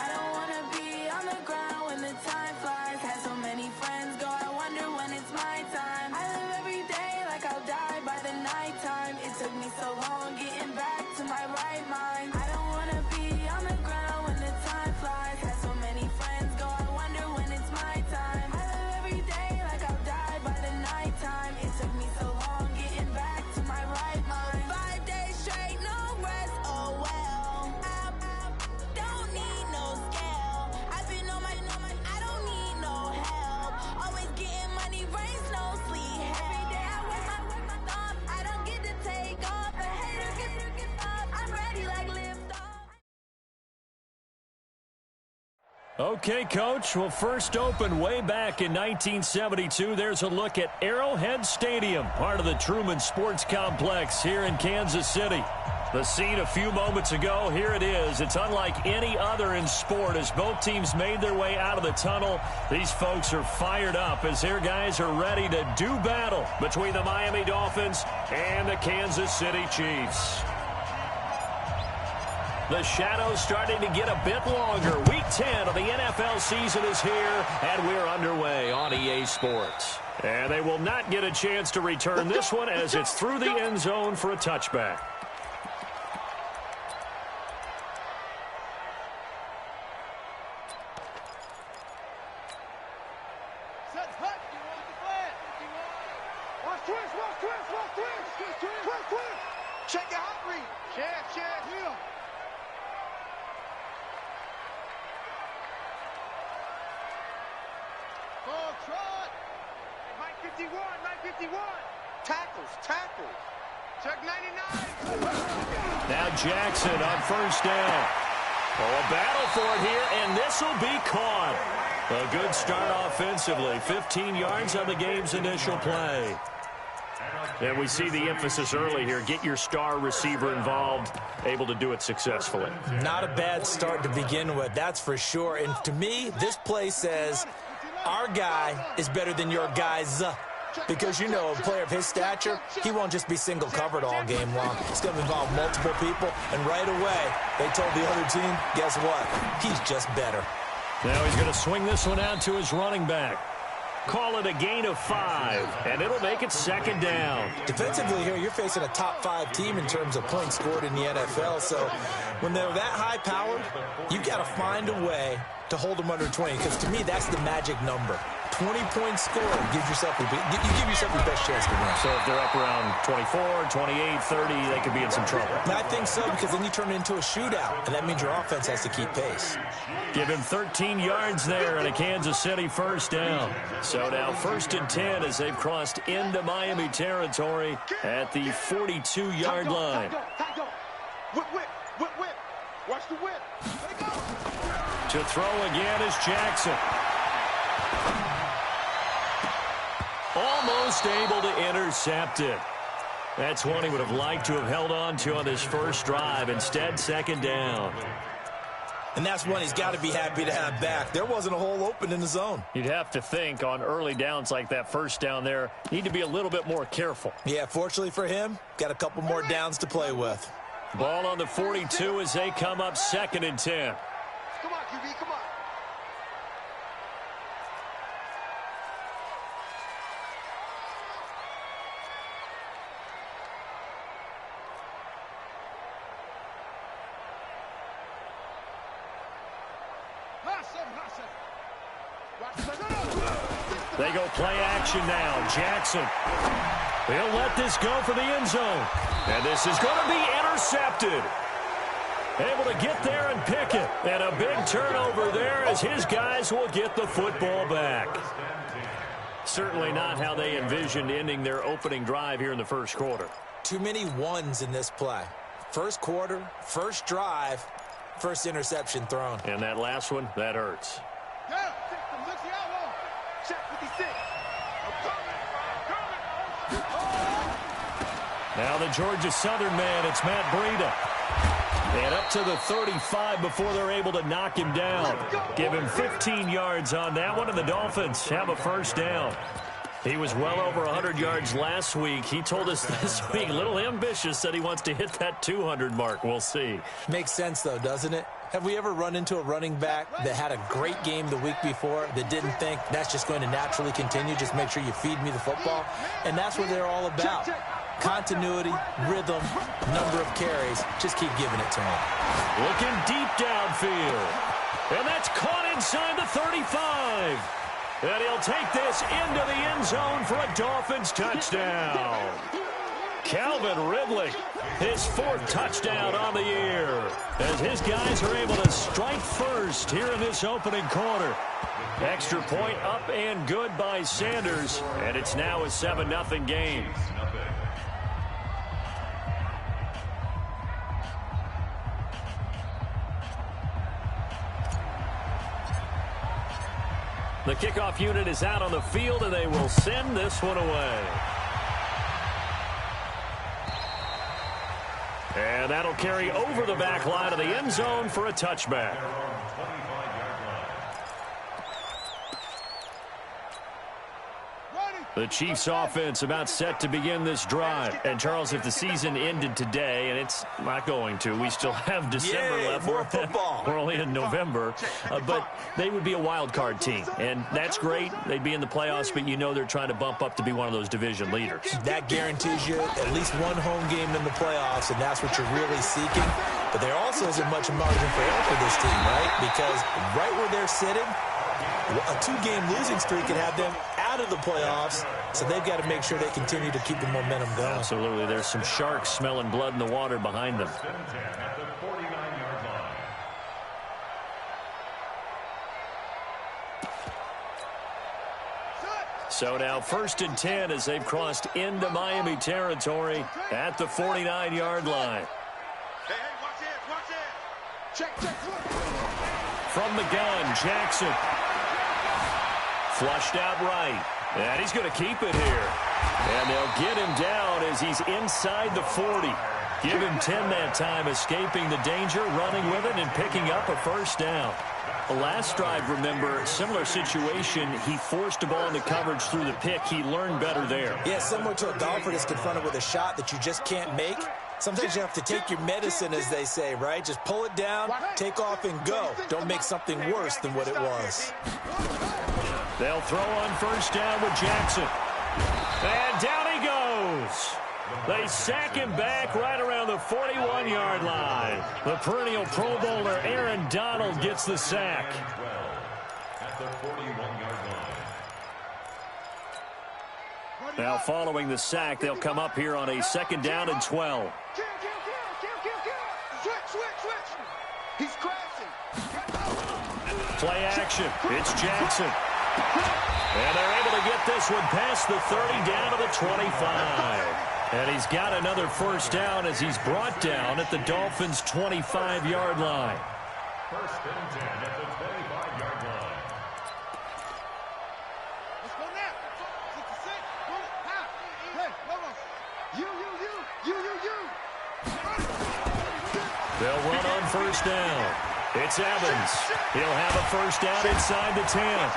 I don't wanna be on the ground when the time flies. Had so many friends go, I wonder when it's my time. I live every day like I'll die by the nighttime. It took me so long getting back to my right mind. I don't wanna be on the ground when the time flies. Had so many friends go, I wonder when it's my time. I live every day like I'll die by the nighttime. It took me so long getting back to my right mind. 5 days straight, no rest, oh well. I don't need no scale. I've been on my, I don't need no help. Always getting money, rain, snow, sleet, hell. Every day I work my thumb. I don't get to take off. The haters get up. I'm ready like lift off. Okay, Coach. Well, first opened way back in 1972. There's a look at Arrowhead Stadium, part of the Truman Sports Complex here in Kansas City. The scene a few moments ago, here it is. It's unlike any other in sport as both teams made their way out of the tunnel. These folks are fired up as their guys are ready to do battle between the Miami Dolphins and the Kansas City Chiefs. The shadow's starting to get a bit longer. Week 10 of the NFL season is here, and we're underway on EA Sports. And they will not get a chance to return this one as it's through the end zone for a touchback. Check your hot read. Check. Yeah. Ball trot. Mike 51. Tackles. Check 99. Now Jackson on first down. Oh, a battle for it here, and this will be caught. A good start offensively. 15 yards on the game's initial play. And we see the emphasis early here. Get your star receiver involved, able to do it successfully. Not a bad start to begin with, that's for sure. And to me, this play says our guy is better than your guys. Because, you know, a player of his stature, he won't just be single covered all game long. He's going to involve multiple people. And right away, they told the other team, guess what? He's just better. Now he's going to swing this one out to his running back. Call it a gain of 5, and it'll make it second down. Defensively here, you're facing a top 5 team in terms of points scored in the NFL. So when they're that high-powered, you've got to find a way to hold them under 20. Because to me, that's the magic number. 20 points scored gives yourself you give yourself your best chance to win. So if they're up around 24, 28, 30, they could be in some trouble. And I think so, because then you turn it into a shootout, and that means your offense has to keep pace. Give him 13 yards there and a Kansas City first down. So now 1st and 10 as they've crossed into Miami territory at the 42-yard line. Whip. Watch the whip. To throw again is Jackson. Almost able to intercept it. That's one he would have liked to have held on to on this first drive. Instead, second down. And that's one he's got to be happy to have back. There wasn't a hole open in the zone. You'd have to think on early downs like that first down there, need to be a little bit more careful. Yeah, fortunately for him, got a couple more downs to play with. Ball on the 42 as they come up 2nd and 10. Come on, QB, come on. They go play action now. Jackson. He'll let this go for the end zone. And this is going to be intercepted. Able to get there and pick it. And a big turnover there as his guys will get the football back. Certainly not how they envisioned ending their opening drive here in the first quarter. Too many ones in this play. First quarter, first drive, first interception thrown. And that last one, that hurts. Now the Georgia Southern man, it's Matt Breida. And up to the 35 before they're able to knock him down. Give him 15 yards on that one, and the Dolphins have a first down. He was well over 100 yards last week. He told us this week, a little ambitious, that he wants to hit that 200 mark. We'll see. Makes sense, though, doesn't it? Have we ever run into a running back that had a great game the week before that didn't think that's just going to naturally continue? Just make sure you feed me the football. And that's what they're all about. Continuity, rhythm, number of carries. Just keep giving it to him. Looking deep downfield. And that's caught inside the 35. And he'll take this into the end zone for a Dolphins touchdown. Calvin Ridley, his 4th touchdown on the year, as his guys are able to strike first here in this opening quarter. Extra point up and good by Sanders, and it's now a 7-0 game. The kickoff unit is out on the field, and they will send this one away. And that'll carry over the back line of the end zone for a touchback. The Chiefs offense about set to begin this drive. And, Charles, if the season ended today, and it's not going to, we still have December left. More football. We're only in November. But they would be a wild card team. And that's great. They'd be in the playoffs, but you know they're trying to bump up to be one of those division leaders. That guarantees you at least one home game in the playoffs, and that's what you're really seeking. But there also isn't much margin for error for this team, right? Because right where they're sitting, a two-game losing streak can have them out of the playoffs, so they've got to make sure they continue to keep the momentum going. Absolutely. There's some sharks smelling blood in the water behind them. So now 1st and 10 as they've crossed into Miami territory at the 49-yard line. Hey, watch it. Check. From the gun, Jackson. Flushed out right. And he's going to keep it here. And they'll get him down as he's inside the 40. Give him 10 that time, escaping the danger, running with it, and picking up a first down. The last drive, remember, similar situation. He forced a ball into coverage through the pick. He learned better there. Yeah, similar to a golfer that's confronted with a shot that you just can't make. Sometimes you have to take your medicine, as they say, right? Just pull it down, take off, and go. Don't make something worse than what it was. They'll throw on first down with Jackson. And down he goes. They sack him back right around the 41-yard line. The perennial Pro Bowler Aaron Donald gets the sack. At the 41-yard line. Now following the sack, they'll come up here on a 2nd down and 12. Switch. He's crashing. Play action. It's Jackson. And they're able to get this one past the 30 down to the 25. And he's got another first down as he's brought down at the Dolphins' 25-yard line. 1st and 10 at the 25-yard line. Let's go now. 66. Hey, you. They'll run on first down. It's Evans. He'll have a first down inside the 10.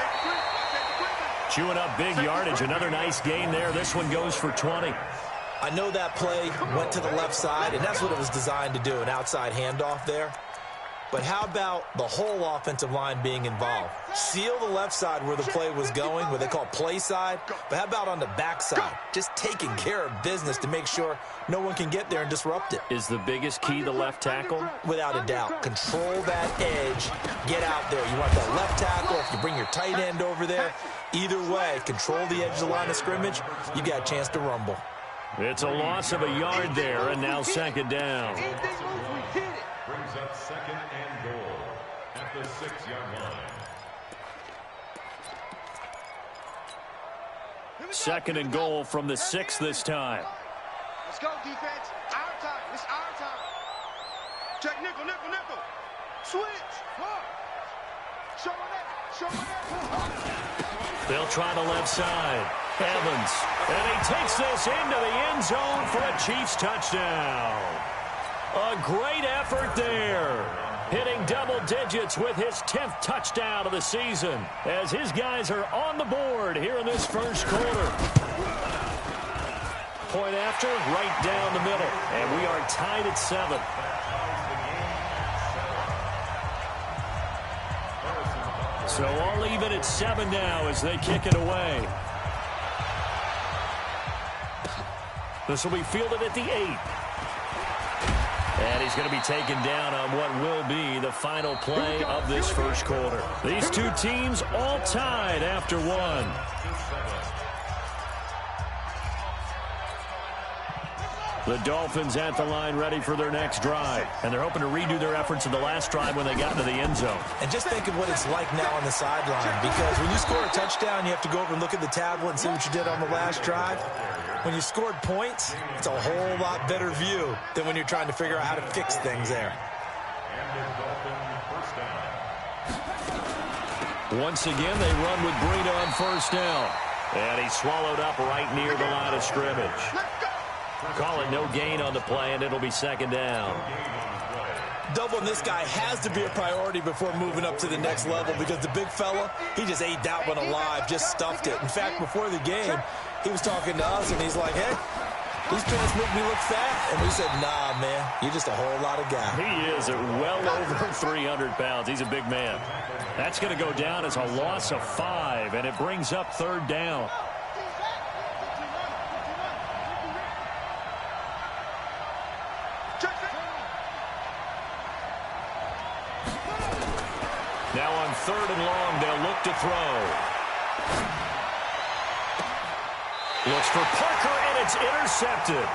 Chewing up big yardage. Another nice gain there. This one goes for 20. I know that play went to the left side, and that's what it was designed to do, an outside handoff there. But how about the whole offensive line being involved? Seal the left side where the play was going, what they call play side. But how about on the back side? Just taking care of business to make sure no one can get there and disrupt it. Is the biggest key the left tackle? Without a doubt. Control that edge. Get out there. You want that left tackle. If you bring your tight end over there, either way, control the edge of the line of scrimmage, you got a chance to rumble. It's a loss of a yard there, and now 2nd down. Brings up 2nd and goal at the 6-yard line. 2nd and goal from the 6 this time. Let's go, defense. Our time. It's our time. Check nickel. Switch. Show it. They'll try the left side. Evans. And he takes this into the end zone for a Chiefs touchdown. A great effort there. Hitting double digits with his 10th touchdown of the season as his guys are on the board here in this first quarter. Point after, right down the middle. And we are tied at 7. So all even at 7 now as they kick it away. This will be fielded at the 8. And he's going to be taken down on what will be the final play of this first quarter. These two teams all tied after 1. The Dolphins at the line ready for their next drive. And they're hoping to redo their efforts in the last drive when they got into the end zone. And just think of what it's like now on the sideline, because when you score a touchdown, you have to go over and look at the tablet and see what you did on the last drive. When you scored points, it's a whole lot better view than when you're trying to figure out how to fix things there. Once again, they run with Breida on first down. And he's swallowed up right near the line of scrimmage. Call it no gain on the play, and it'll be second down. Doubling this guy has to be a priority before moving up to the next level because the big fella, he just ate that one alive, just stuffed it. In fact, before the game, he was talking to us, and he's like, hey, these pants make me look fat. And we said, nah, man, you're just a whole lot of guy. He is at well over 300 pounds. He's a big man. That's going to go down as a loss of 5, and it brings up third down. Now on third and long, they'll look to throw. Looks for Parker, and it's intercepted.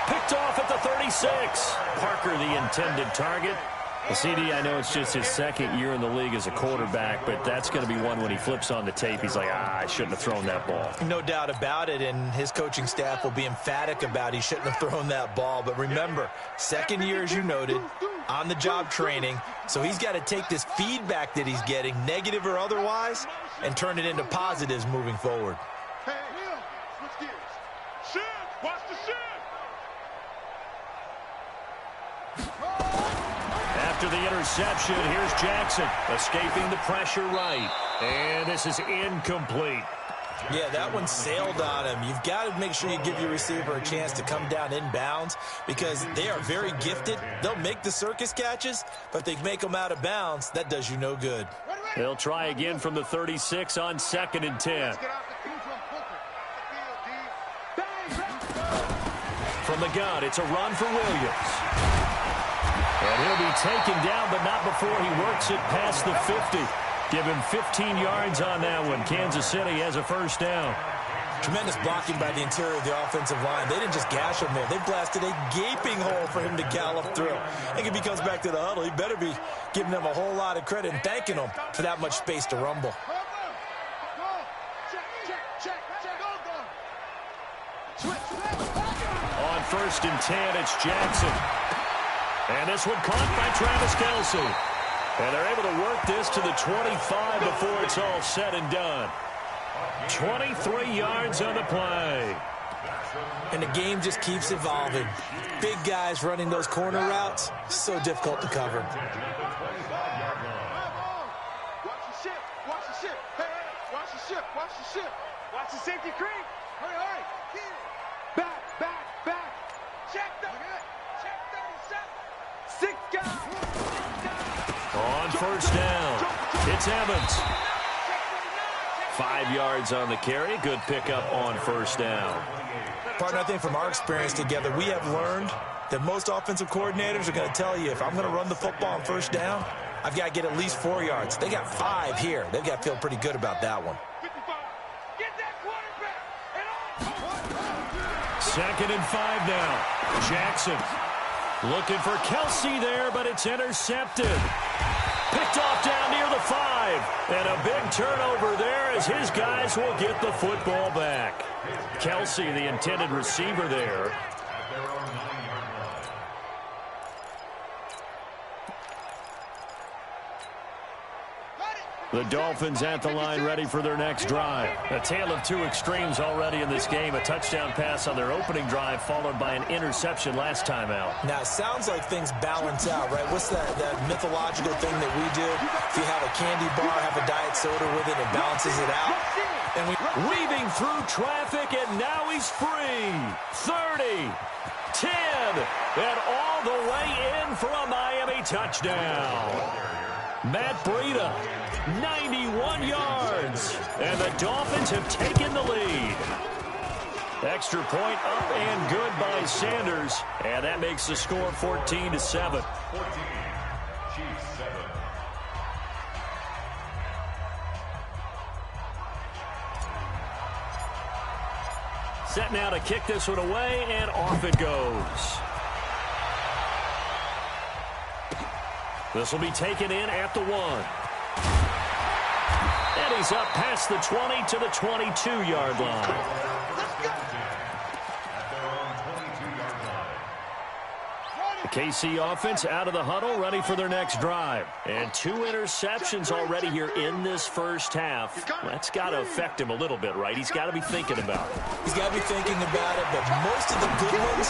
Picked off at the 36. Parker, the intended target. The CD, I know it's just his second year in the league as a quarterback, but that's going to be one when he flips on the tape. He's like, I shouldn't have thrown that ball. No doubt about it, and his coaching staff will be emphatic about he shouldn't have thrown that ball. But remember, second year, as you noted, on-the-job training, so he's got to take this feedback that he's getting, negative or otherwise, and turn it into positives moving forward. Hey, switch gears. Shit! Watch the shit! After the interception, here's Jackson, escaping the pressure right. And this is incomplete. Yeah, that one sailed on him. You've got to make sure you give your receiver a chance to come down inbounds because they are very gifted. They'll make the circus catches, but they make them out of bounds. That does you no good. They'll try again from the 36 on 2nd and 10. From the gun, it's a run for Williams. And he'll be taken down, but not before he works it past the 50. Give him 15 yards on that one. Kansas City has a first down. Tremendous blocking by the interior of the offensive line. They didn't just gash him there. They blasted a gaping hole for him to gallop through. I think if he comes back to the huddle, he better be giving them a whole lot of credit and thanking them for that much space to rumble. On 1st and 10, it's Jackson. And this one caught by Travis Kelce. And they're able to work this to the 25 before it's all said and done. 23 yards on the play. And the game just keeps evolving. Big guys running those corner routes, so difficult to cover. Watch the ship. Watch the ship. Hey, watch the ship. Watch the ship. Watch the safety creep. Hurry. Back. Check 37. 6 guys. On first down, it's Evans. 5 yards on the carry. Good pickup on first down. Partner, I think from our experience together, we have learned that most offensive coordinators are going to tell you, if I'm going to run the football on first down, I've got to get at least 4 yards. They got 5 here. They've got to feel pretty good about that one. 2nd and 5 now. Jackson looking for Kelce there, but it's intercepted. Picked off down near the 5. And a big turnover there as his guys will get the football back. Kelce, the intended receiver there. The Dolphins at the line ready for their next drive. A tale of two extremes already in this game. A touchdown pass on their opening drive followed by an interception last time out. Now, it sounds like things balance out, right? What's that mythological thing that we do? If you have a candy bar, have a diet soda with it, it balances it out. And weaving through traffic, and now he's free. 30, 10, and all the way in for a Miami touchdown. Matt Breida, 91 yards, and the Dolphins have taken the lead. Extra point up and good by Sanders, and that makes the score 14-7. 14, Chiefs 7. Set now to kick this one away, and off it goes. This will be taken in at the 1. And he's up past the 20 to the 22-yard line. The KC offense out of the huddle, ready for their next drive. And 2 interceptions already here in this first half. That's got to affect him a little bit, right? He's got to be thinking about it. He's got to be thinking about it, but most of the good ones,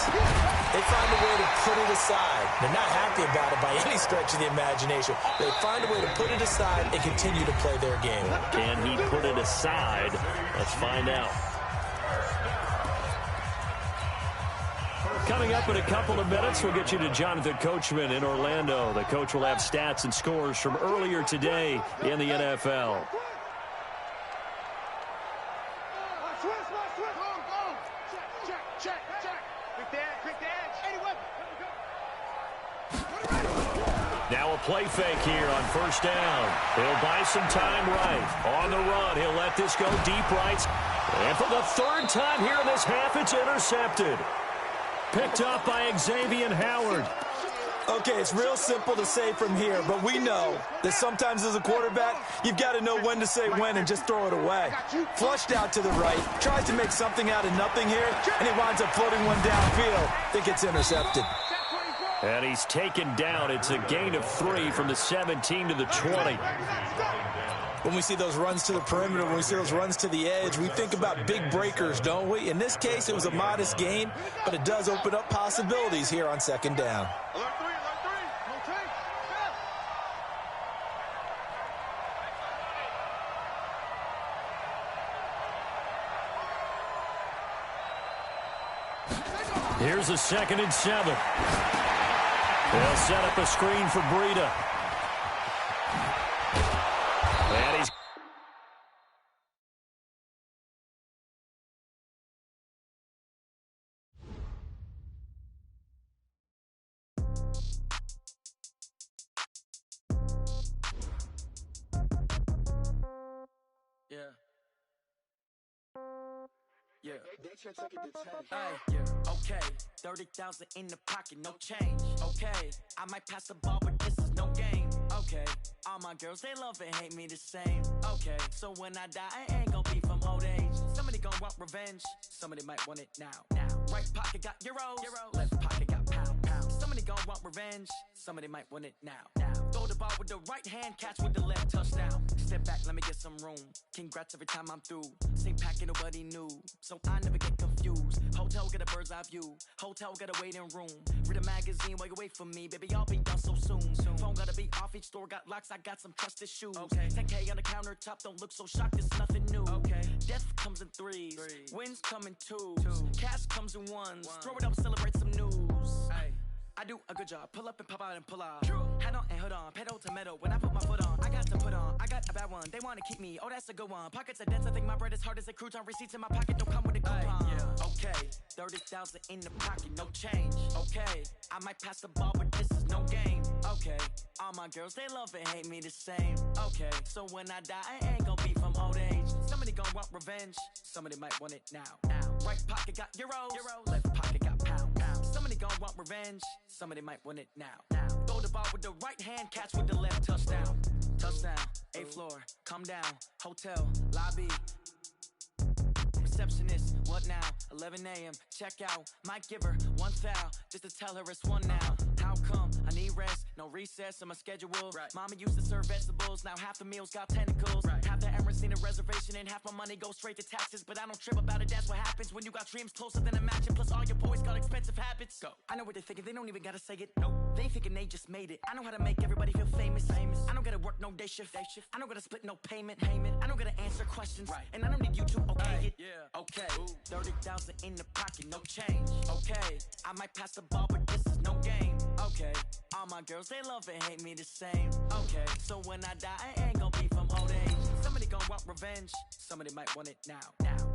they find a way to put it aside. They're not happy about it by any stretch of the imagination. They find a way to put it aside and continue to play their game. Can he put it aside? Let's find out. Coming up in a couple of minutes, we'll get you to Jonathan Coachman in Orlando. The coach will have stats and scores from earlier today in the NFL. Now a play fake here on first down. He'll buy some time right. On the run, he'll let this go deep right. And for the 3rd time here in this half, it's intercepted. Picked up by Xavier Howard. Okay, it's real simple to say from here, but we know that sometimes as a quarterback, you've got to know when to say when and just throw it away. Flushed out to the right, tries to make something out of nothing here, and he winds up floating one downfield. Think it's intercepted. And he's taken down. It's a gain of 3 from the 17 to the 20. When we see those runs to the perimeter, when we see those runs to the edge, we think about big breakers, don't we? In this case, it was a modest gain, but it does open up possibilities here on 2nd down. Here's a 2nd and 7. They'll set up a screen for Breida. And he's... Okay, 30,000 in the pocket, no change. Okay, I might pass the ball, but this is no game. Okay, all my girls, they love and hate me the same. Okay, so when I die, I ain't gonna be from old age. Somebody gonna want revenge, somebody might want it now. Right pocket got euros, left pocket got pound. Somebody gonna want revenge, somebody might want it now. Throw the ball with the right hand, catch with the left, touchdown. Step back, let me get some room. Congrats every time I'm through. Same packet, nobody knew, so I never get confused. Hotel get a bird's eye view. Hotel get a waiting room. Read a magazine while you wait for me, baby. I'll be done so soon. Phone gotta be off. Each store got locks. I got some trusted shoes. Okay. 10K on the countertop. Don't look so shocked. It's nothing new. Okay. Death comes in threes. Wins come in twos. Cash comes in ones. Throw it up, celebrate some news. Ay. I do a good job. Pull up and pop out and pull out. Head on and hood on. Pedal to metal. When I put my foot on, I got to put on. I got a bad one. They want to keep me. Oh, that's a good one. Pockets are dense. I think my bread is hard as a crouton. Receipts in my pocket don't come with a coupon. Okay. 30,000 in the pocket. No change. Okay. I might pass the ball, but this is no game. Okay. All my girls, they love and hate me the same. Okay. So when I die, I ain't gonna be from old age. Somebody gonna want revenge. Somebody might want it now. Right pocket got euros. Left pocket got pound. Somebody gonna want revenge. Somebody might want it now. Throw the ball with the right hand, catch with the left, touchdown. Touchdown, 8th floor, come down, hotel, lobby. Receptionist, what now? 11 a.m., check out. Might give her one foul, just to tell her it's one now. How come? I need rest, no recess in my schedule. Mama used to serve vegetables, now half the meals got tentacles. Half the errands need a reservation and half my money goes straight to taxes. But I don't trip about it, that's what happens when you got dreams closer than a match. And plus all your boys got expensive habits. Go. I know what they're thinking, they don't even gotta say it. Nope. They ain't thinking they just made it. I know how to make everybody feel famous. I don't gotta work no day shift. I don't gotta split no payment. I don't gotta answer questions. And I don't need you to okay it. Okay. 30,000 in the pocket, no change. Okay. I might pass the ball, but this is no game. Okay. All my girls, they love and hate me the same. Okay. So when I die, I ain't gonna be from old age. Somebody gonna want revenge. Somebody might want it now.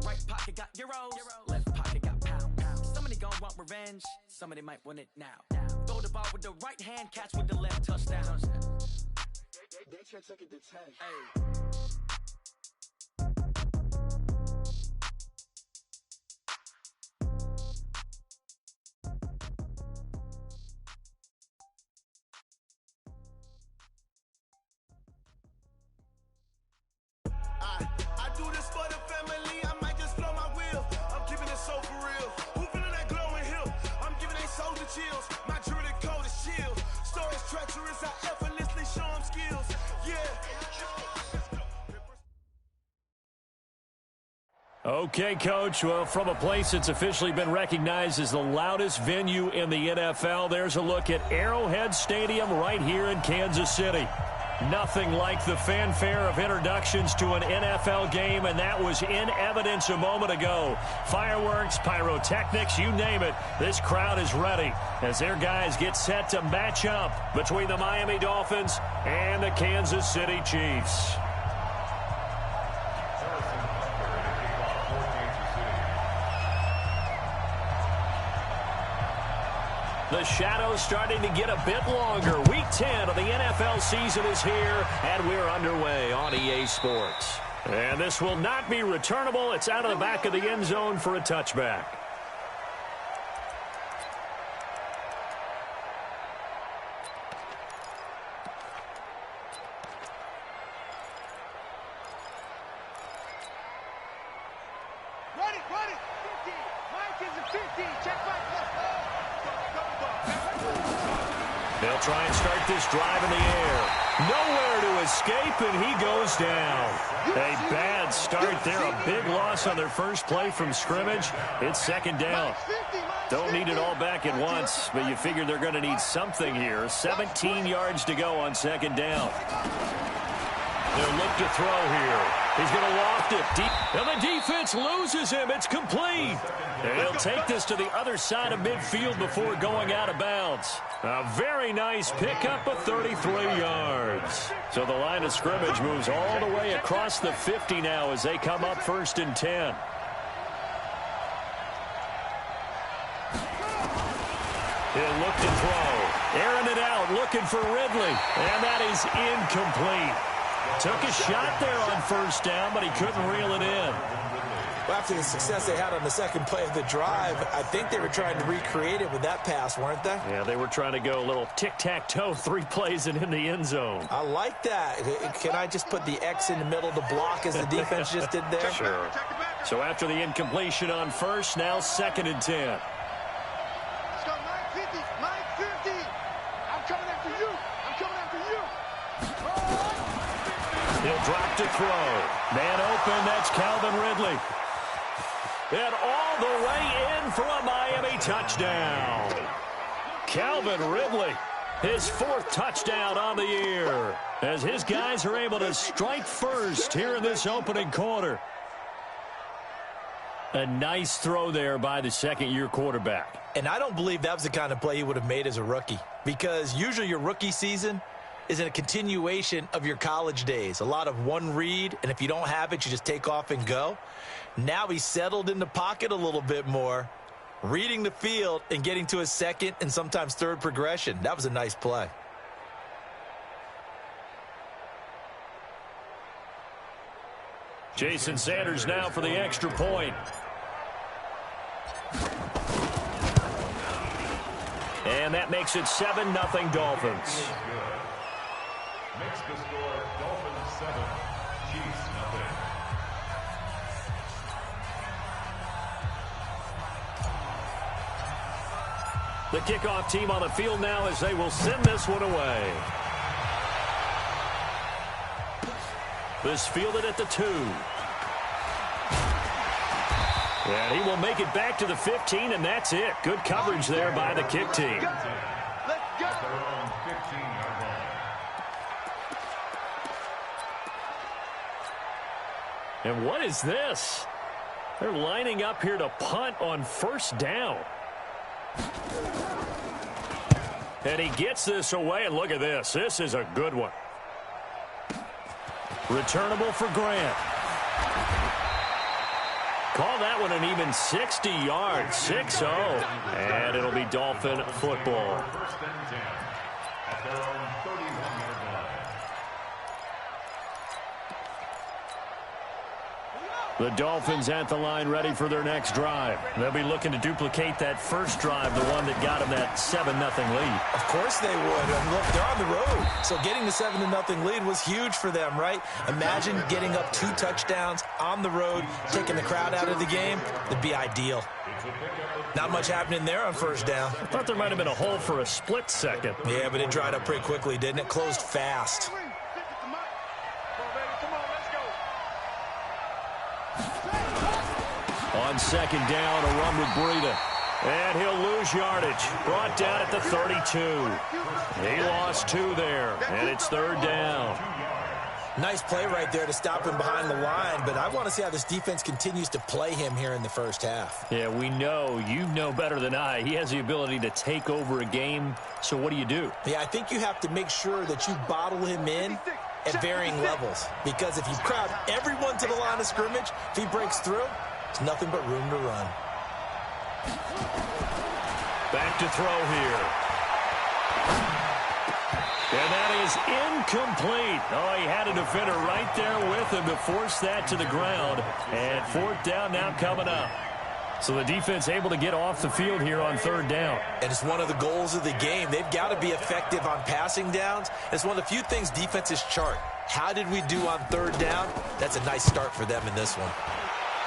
Right pocket got euros. Left pocket got pound. Somebody gonna want revenge. Somebody might want it now. Throw the ball with the right hand, catch with the left, touchdown. They took it to 10. Hey. I do this for the family, I might just blow my wheel. I'm keeping it so for real. Who feeling that glowing hill? I'm giving they soldier chills. My jewelry coat Okay, Coach. Well, from a place that's officially been recognized as the loudest venue in the NFL, there's a look at Arrowhead Stadium right here in Kansas City. Nothing like the fanfare of introductions to an NFL game, and that was in evidence a moment ago. Fireworks, pyrotechnics, you name it. This crowd is ready as their guys get set to match up between the Miami Dolphins and the Kansas City Chiefs. The shadow's starting to get a bit longer. Week 10 of the NFL season is here, and we're underway on EA Sports. And this will not be returnable. It's out of the back of the end zone for a touchback. Run it. 50. Mike is a 50. Check Mike. They'll try and start this drive in the air. Nowhere to escape, and he goes down. A bad start there. A big loss on their first play from scrimmage. It's second down. Don't need it all back at once, but you figure they're going to need something here. 17 yards to go on second down. They'll look to throw here. He's going to loft it deep. And the defense loses him. It's complete. And he'll take this to the other side of midfield before going out of bounds. A very nice pickup of 33 yards. So the line of scrimmage moves all the way across the 50 now as they come up 1st and 10. He'll look to throw. Airing it out, looking for Ridley. And that is incomplete. Took a shot there on first down, but he couldn't reel it in. Well, after the success they had on the second play of the drive, I think they were trying to recreate it with that pass, weren't they? Yeah, they were trying to go a little tic-tac-toe, 3 plays and in the end zone. I like that. Can I just put the X in the middle to block as the defense just did there? Sure. So after the incompletion on first, now 2nd and 10. Let's go, Mike 50. Mike 50. I'm coming after you. He'll drop to throw. Man open, that's Calvin Ridley. And all the way in for a Miami touchdown. Calvin Ridley, his 4th touchdown on the year, as his guys are able to strike first here in this opening quarter. A nice throw there by the second-year quarterback. And I don't believe that was the kind of play he would have made as a rookie, because usually your rookie season is in a continuation of your college days. A lot of one read, and if you don't have it, you just take off and go. Now he's settled in the pocket a little bit more, reading the field and getting to his second and sometimes third progression. That was a nice play. Jason Sanders now for the extra point. And that makes it 7-0 Dolphins. Makes the score Dolphins 7, Chiefs nothing. The kickoff team on the field now as they will send this one away. This fielded at the 2. And he will make it back to the 15, and that's it. Good coverage there by the kick team. Let's go. And what is this? They're lining up here to punt on first down. And he gets this away, and look at this. This is a good one. Returnable for Grant. Call that one an even 60 yards, 6-0. And it'll be Dolphin football. First and 10 at their own 31-yard line. The Dolphins at the line ready for their next drive. They'll be looking to duplicate that first drive, the one that got them that 7-0 lead. Of course they would. And look, they're on the road. So getting the 7-0 lead was huge for them, right? Imagine getting up 2 touchdowns on the road, taking the crowd out of the game. That'd be ideal. Not much happening there on first down. I thought there might have been a hole for a split second. Yeah, but it dried up pretty quickly, didn't it? Closed fast. second down, a run with Breida. And he'll lose yardage. Brought down at the 32. He lost 2 there, and it's third down. Nice play right there to stop him behind the line, but I want to see how this defense continues to play him here in the first half. Yeah, we know. You know better than I. He has the ability to take over a game, so what do you do? Yeah, I think you have to make sure that you bottle him in at varying levels, because if you crowd everyone to the line of scrimmage, if he breaks through, it's nothing but room to run. Back to throw here. And that is incomplete. Oh, he had a defender right there with him to force that to the ground. And fourth down now coming up. So the defense able to get off the field here on third down. And it's one of the goals of the game. They've got to be effective on passing downs. It's one of the few things defenses chart. How did we do on third down? That's a nice start for them in this one.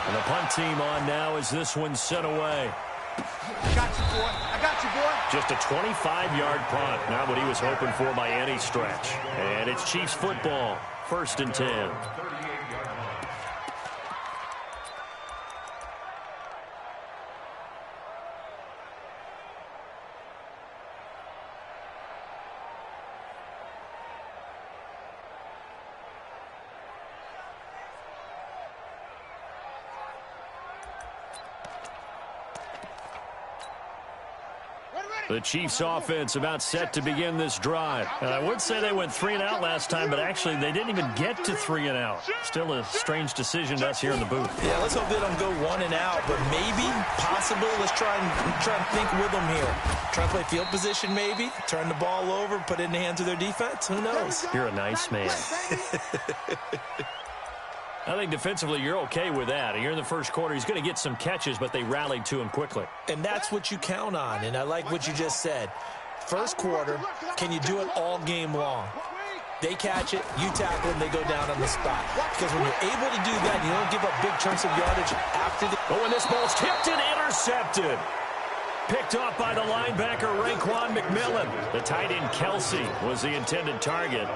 And the punt team on now as this one's sent away. I got you, boy. I got you, boy. Just a 25-yard punt. Not what he was hoping for by any stretch. And it's Chiefs football. First and 10. The Chiefs offense about set to begin this drive. And I would say they went 3 and out last time, but actually they didn't even get to 3 and out. Still a strange decision to us here in the booth. Yeah, let's hope they don't go 1 and out, but maybe, possible. Let's try and think with them here. Try to play field position maybe, turn the ball over, put it in the hands of their defense. Who knows? You're a nice man. I think defensively you're okay with that. Here in the first quarter, he's going to get some catches, but they rallied to him quickly. And that's what you count on, and I like what you just said. First quarter, can you do it all game long? They catch it, you tackle them, they go down on the spot. Because when you're able to do that, you don't give up big chunks of yardage after the... Oh, and this ball's tipped and intercepted. Picked off by the linebacker, Raekwon McMillan. The tight end, Kelsey, was the intended target.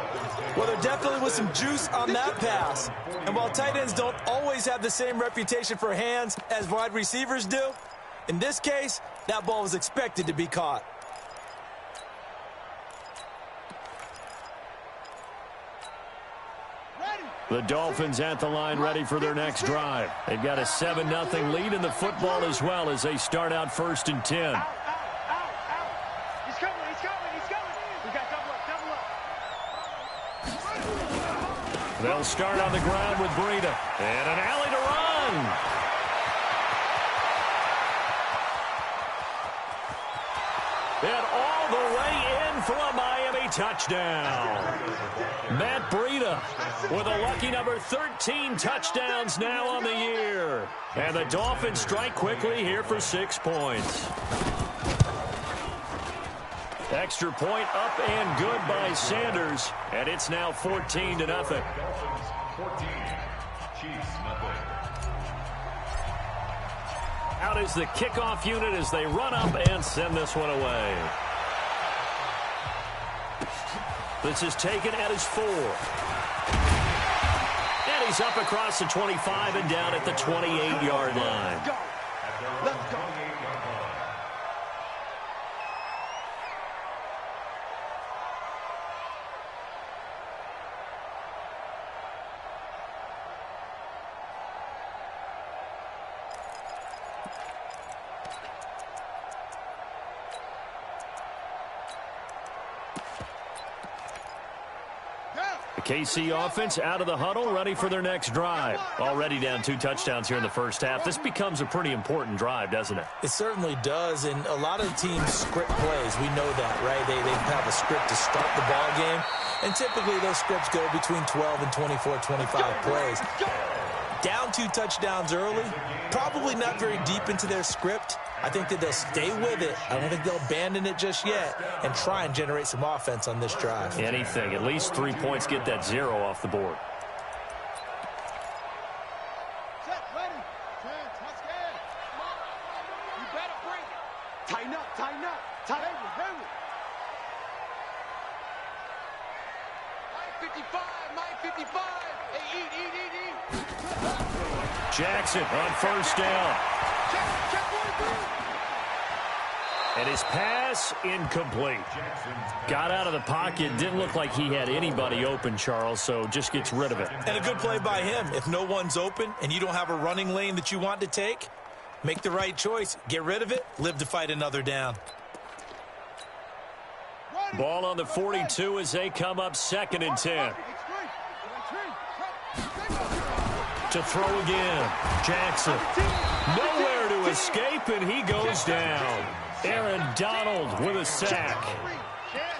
Well, there definitely was some juice on that pass. And while tight ends don't always have the same reputation for hands as wide receivers do, in this case, that ball was expected to be caught. The Dolphins at the line ready for their next drive. They've got a 7-0 lead in the football as well as they start out first and 10. Out. He's coming. We got double up. They'll start on the ground with Breida. And an alley to run. And all the way in for a Miami touchdown. Matt Breida with a lucky number 13 touchdowns now on the year. And the Dolphins strike quickly here for 6 points. Extra point up and good by Sanders. And it's now 14-0. Dolphins 14, Chiefs nothing. Out is the kickoff unit as they run up and send this one away. This is taken at his 4. And he's up across the 25 and down at the 28-yard line. Let's go. The KC offense out of the huddle, ready for their next drive. Already down 2 touchdowns here in the first half. This becomes a pretty important drive, doesn't it? It certainly does, and a lot of teams script plays. We know that, right? They have a script to start the ball game, and typically those scripts go between 12 and 24, 25 plays. Down 2 touchdowns early, probably not very deep into their script. I think that they'll stay with it. I don't think they'll abandon it just yet and try and generate some offense on this drive. Anything. At least 3 points, get that 0 off the board. Set, ready. Touch gas. You better bring it. Tighten up. Hurry. 55, Mike 55. Hey, eat. Jackson on first down. Check 43. And his pass incomplete. Got out of the pocket. Didn't look like he had anybody open, Charles, so just gets rid of it. And a good play by him. If no one's open and you don't have a running lane that you want to take, make the right choice. Get rid of it. Live to fight another down. Ball on the 42 as they come up 2nd and 10. To throw again. Jackson. Nowhere to escape, and he goes down. Aaron Donald with a sack.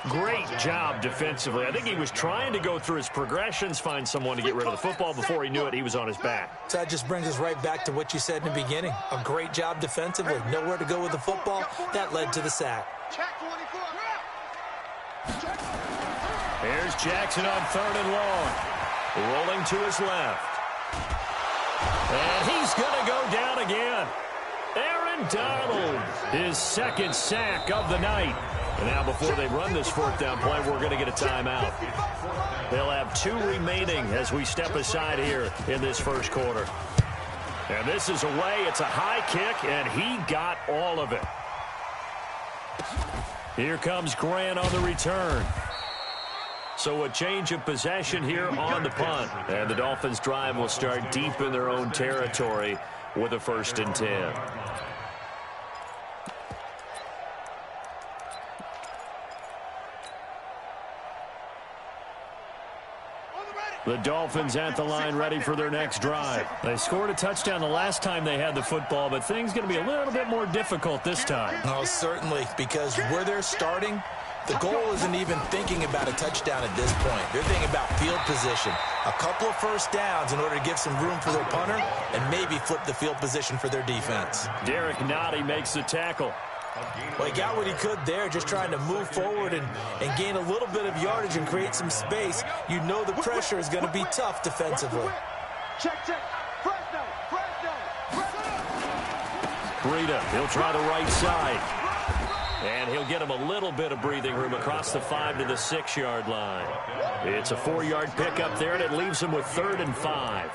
Great job defensively. I think he was trying to go through his progressions, find someone to get rid of the football. Before he knew it, he was on his back. So that just brings us right back to what you said in the beginning. A great job defensively. Nowhere to go with the football. That led to the sack. Here's Jackson on 3rd and long. Rolling to his left. And he's going to go down again. Aaron Donald, his 2nd sack of the night. And now before they run this 4th down play, we're going to get a timeout. They'll have 2 remaining as we step aside here in this first quarter. And this is away. It's a high kick, and he got all of it. Here comes Grant on the return. So a change of possession here on the punt. And the Dolphins' drive will start deep in their own territory with a 1st and 10. The Dolphins at the line ready for their next drive. They scored a touchdown the last time they had the football, but things going to be a little bit more difficult this time. Oh, certainly, because where they're starting, the goal isn't even thinking about a touchdown at this point. They're thinking about field position. A couple of 1st downs in order to give some room for their punter and maybe flip the field position for their defense. Derek Nottie makes the tackle. Well, he got what he could there, just trying to move forward and gain a little bit of yardage and create some space. You know the pressure is going to be tough defensively. Check. Fresno. Breida, he'll try the right side. And he'll get him a little bit of breathing room across the 5 to the 6-yard line. It's a 4-yard pickup there, and it leaves him with 3rd and 5.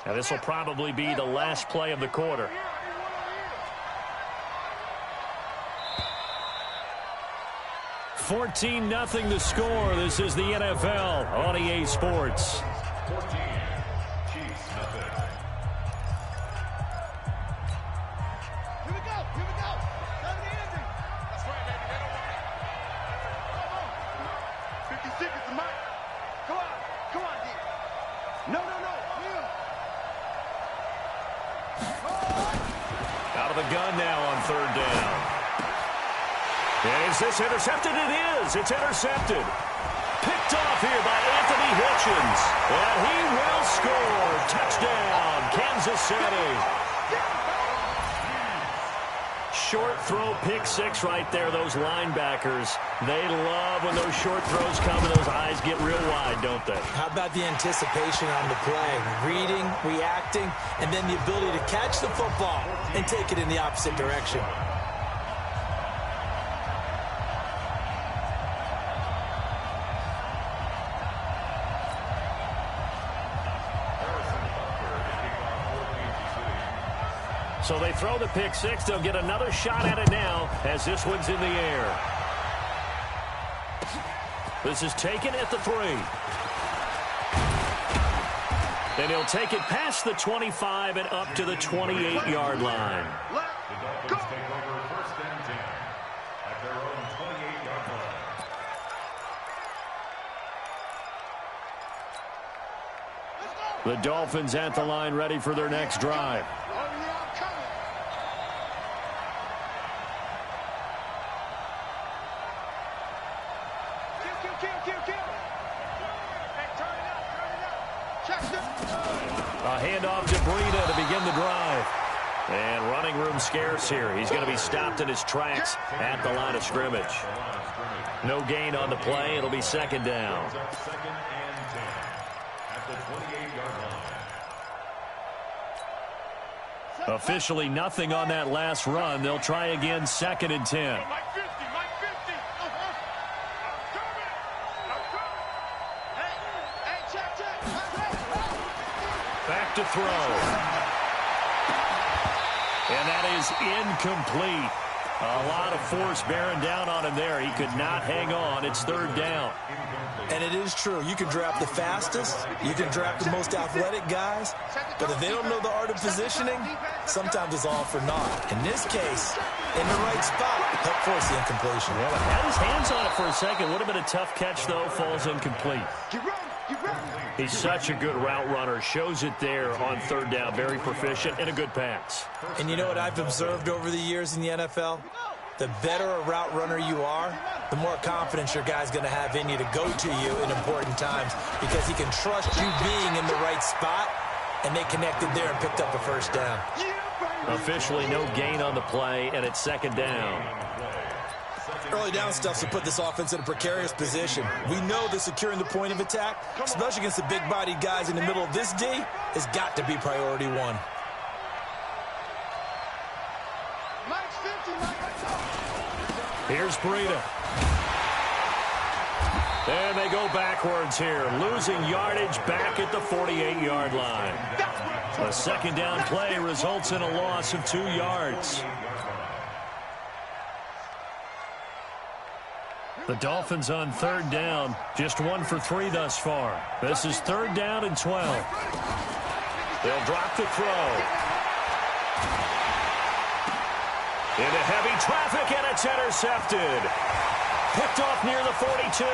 Now this will probably be the last play of the quarter. $14-0 the score. This is the NFL on EA Sports. 14, Chiefs nothing. Here we go. 70-80. That's right, baby. They don't want it. 50 seconds to Mike. Come on, D. No. Out of the gun now on 3rd down. Is this intercepted? It is. It's intercepted. Picked off here by Anthony Hitchens. And he will score. Touchdown, Kansas City. Short throw, pick 6 right there. Those linebackers, they love when those short throws come and those eyes get real wide, don't they? How about the anticipation on the play? Reading, reacting, and then the ability to catch the football and take it in the opposite direction. So they throw the pick 6. They'll get another shot at it now as this one's in the air. This is taken at the 3. Then he'll take it past the 25 and up to the 28-yard line. The Dolphins take over 1st and 10 at their own 28-yard line. The Dolphins at the line ready for their next drive. A handoff to Breida to begin the drive. And running room scarce here. He's going to be stopped in his tracks at the line of scrimmage. No gain on the play. It'll be 2nd down. 2nd and 10 at the 28-yard line. Officially nothing on that last run. They'll try again, 2nd and 10. Back to throw. And that is incomplete. A lot of force bearing down on him there. He could not hang on. It's 3rd down. And it is true. You can draft the fastest. You can draft the most athletic guys. But if they don't know the art of positioning, sometimes it's all for naught. In this case, in the right spot, help force the incompletion. Well, had his hands on it for a second. Would have been a tough catch, though. Falls incomplete. He's such a good route runner. Shows it there on 3rd down. Very proficient and a good pass. And you know what I've observed over the years in the NFL? The better a route runner you are, the more confidence your guy's going to have in you to go to you in important times because he can trust you being in the right spot, and they connected there and picked up a 1st down. Officially no gain on the play, and it's 2nd down. Early down stuff to put this offense in a precarious position. We know that securing the point of attack, especially against the big-bodied guys in the middle of this D, has got to be priority 1. Here's Breida. And they go backwards here, losing yardage back at the 48-yard line. A 2nd down play results in a loss of 2 yards. The Dolphins on 3rd down, just 1 for 3 thus far. This is 3rd down and 12. They'll drop the throw. Into heavy traffic, and it's intercepted. Picked off near the 42.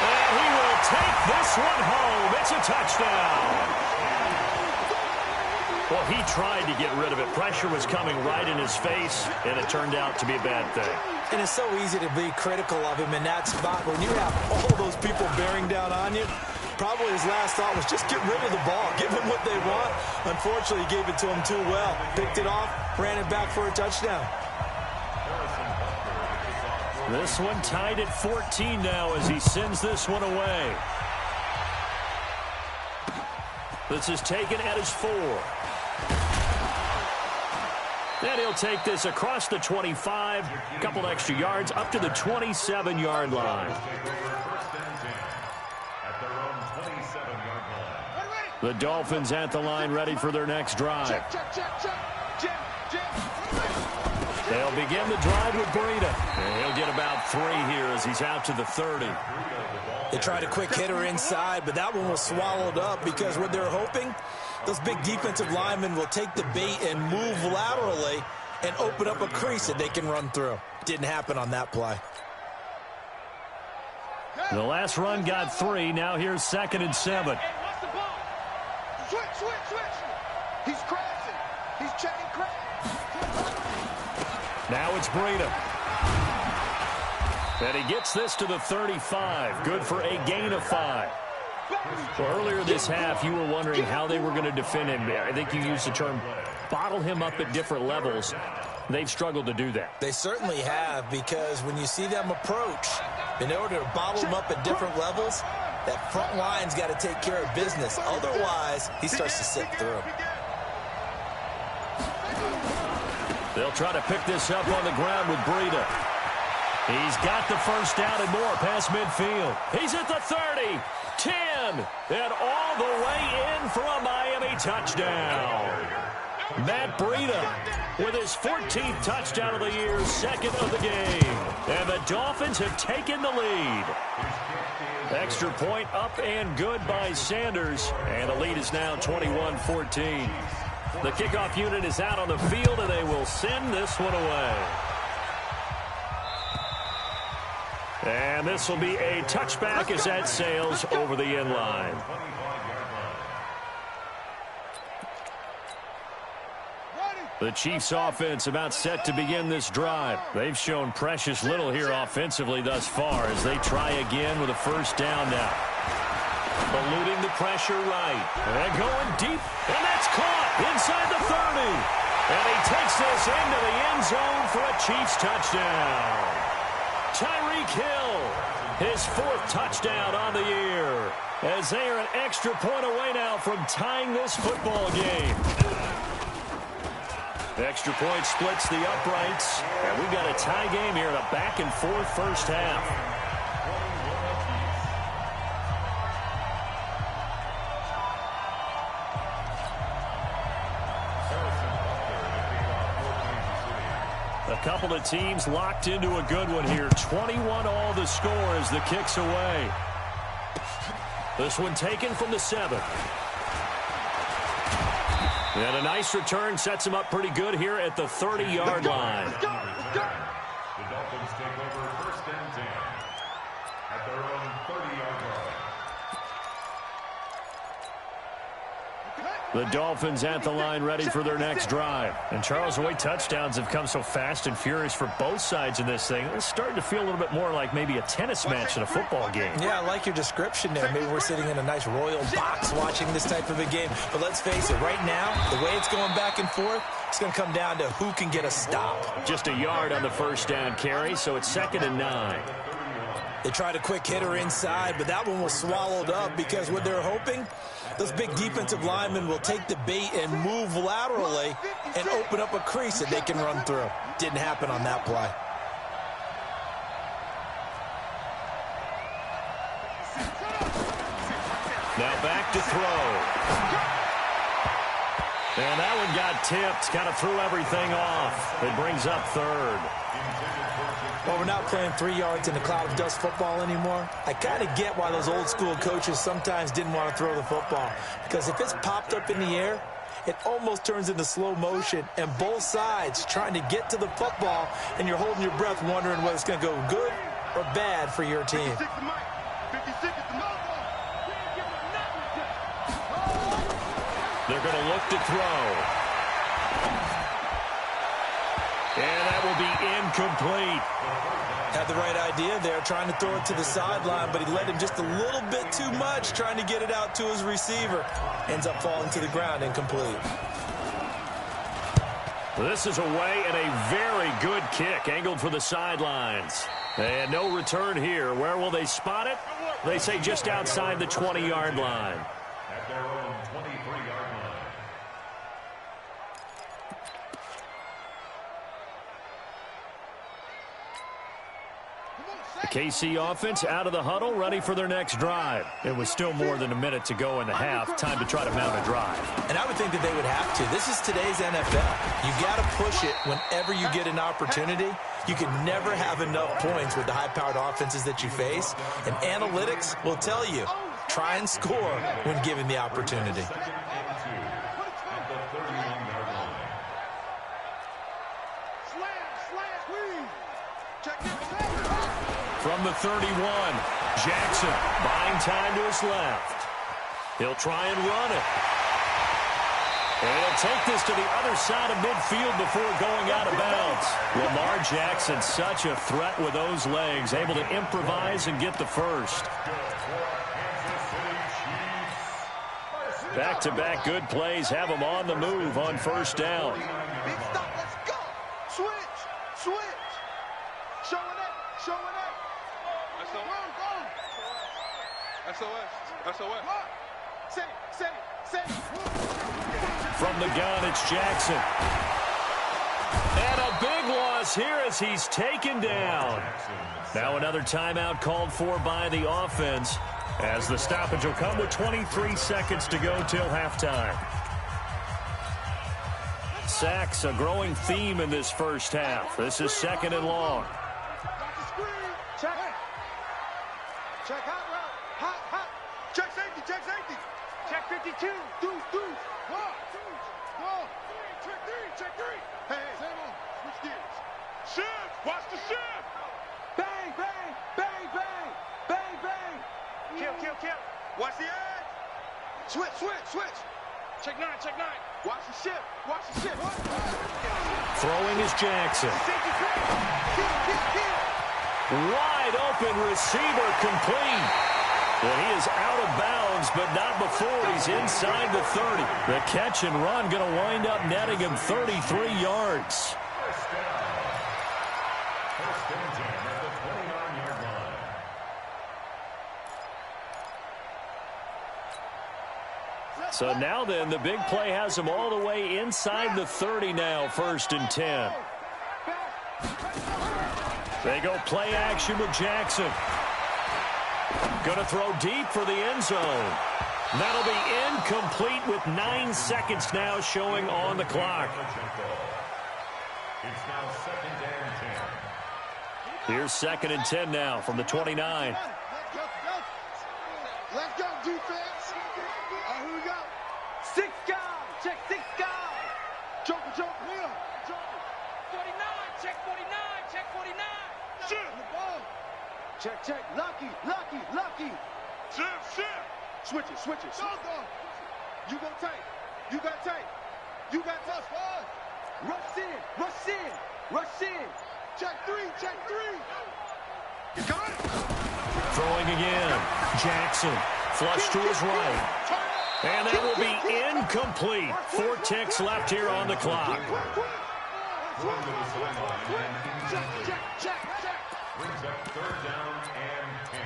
And he will take this one home. It's a touchdown. Well, he tried to get rid of it. Pressure was coming right in his face, and it turned out to be a bad thing. And it's so easy to be critical of him in that spot. When you have all those people bearing down on you, probably his last thought was just get rid of the ball. Give them what they want. Unfortunately, he gave it to him too well. Picked it off, ran it back for a touchdown. This one tied at 14 now as he sends this one away. This is taken at his 4. Then he'll take this across the 25, a couple extra yards, up to the 27-yard line. The Dolphins at the line ready for their next drive. They'll begin the drive with Breida. And he'll get about 3 here as he's out to the 30. They tried a quick hitter inside, but that one was swallowed up because what they're hoping, those big defensive linemen will take the bait and move laterally and open up a crease that they can run through. Didn't happen on that play. The last run got 3. Now here's 2nd and 7. Switch. He's crashing. He's checking crash. Now it's Breida. And he gets this to the 35. Good for a gain of 5. Well, earlier this half, you were wondering how they were going to defend him. I think you used the term bottle him up at different levels. They've struggled to do that. They certainly have, because when you see them approach, in order to bottle him up at different levels, that front line's got to take care of business. Otherwise, he starts to slip through. They'll try to pick this up on the ground with Breida. He's got the 1st down and more past midfield. He's at the 30, 10, and all the way in for a Miami touchdown. Matt Breida with his 14th touchdown of the year, 2nd of the game. And the Dolphins have taken the lead. Extra point up and good by Sanders. And the lead is now 21-14. The kickoff unit is out on the field, and they will send this one away. And this will be a touchback as that sails over the end line. The Chiefs offense about set to begin this drive. They've shown precious little here offensively thus far as they try again with a 1st down now. Eluding the pressure right. And going deep. And that's caught inside the 30. And he takes this into the end zone for a Chiefs touchdown. Tyreek Hill, his 4th touchdown on the year. as they are an extra point away now from tying this football game. Extra point splits the uprights, and we've got a tie game here in a back-and-forth first half. A couple of teams locked into a good one here. 21 all the score as the kick's away. This one taken from the 7. And a nice return sets him up pretty good here at the 30-yard line. The Dolphins take over first and 10 at their own 30-yard line. The Dolphins at the line ready for their next drive. And Charles, the way touchdowns have come so fast and furious for both sides in this thing, it's starting to feel a little bit more like maybe a tennis match in a football game. Yeah, I like your description there. Maybe we're sitting in a nice royal box watching this type of a game. But let's face it, right now, the way it's going back and forth, it's going to come down to who can get a stop. Just a yard on the first down carry, so it's 2nd and 9. They tried a quick hitter inside, but that one was swallowed up because what they're hoping, those big defensive linemen will take the bait and move laterally and open up a crease that they can run through. Didn't happen on that play. Now back to throw. And that one got tipped, kind of threw everything off. It brings up 3rd. Well, we're not playing 3 yards in a cloud of dust football anymore. I kind of get why those old school coaches sometimes didn't want to throw the football. Because if it's popped up in the air, it almost turns into slow motion. And both sides trying to get to the football, and you're holding your breath wondering whether it's going to go good or bad for your team. They're going to look to throw. And that will be incomplete. Had the right idea there, trying to throw it to the sideline, but he led him just a little bit too much, trying to get it out to his receiver. Ends up falling to the ground, incomplete. This is away and a very good kick, angled for the sidelines. And no return here. Where will they spot it? They say just outside the 20-yard line. At their own 23-yard line. The KC offense out of the huddle, ready for their next drive. It was still more than a minute to go in the half. Time to try to mount a drive. And I would think that they would have to. This is today's NFL. You got to push it whenever you get an opportunity. You can never have enough points with the high-powered offenses that you face. And analytics will tell you, try and score when given the opportunity. From the 31, Jackson buying time to his left. He'll try and run it. And he'll take this to the other side of midfield before going out of bounds. Lamar Jackson, such a threat with those legs, able to improvise and get the first. Back-to-back good plays have him on the move on first down. Big stop, let's go. Switch, switch. Showing up, showing up. SOS, SOS. Say. From the gun, it's Jackson. And a big loss here as he's taken down. Now another timeout called for by the offense, as the stoppage will come with 23 seconds to go till halftime. Sacks, a growing theme in this first half. This is 2nd and long. Check hot route. Hot. Check safety. Check 52. Deuce. One. Check three. Hey. Switch gears. Shift. Watch the shift. Bang. Kill. Watch the edge. Switch. Check 9. Watch the shift. Throwing is Jackson. Wide open receiver complete. Well, he is out of bounds, but not before he's inside the 30. The catch and run going to wind up netting him 33 yards. First and 10 at the 29-yard line. So now then, the big play has them all the way inside the 30 now, 1st and 10. They go play action with Jackson. Going to throw deep for the end zone. That'll be incomplete with 9 seconds now showing on the clock. It's now 2nd and 10. Here's 2nd and 10 now from the 29. Let's go, defense. Here we go. 6 guys. Check 6 guys. Joker, Joker. Here. Joker. 49. Check 49. Check 49. Shift. The ball. Check, check. Lucky, lucky, lucky. Shift, shift. Switch it, switch it. Go, go. You got tape. You got tape. You got touch. Rush in. Rush in. Rush in. Check 3. Check 3. You got it. Throwing again. Jackson. Flush to his right. And that will be incomplete. 4 ticks left here on the clock. Check, check, check, check. Brings up 3rd down and 10.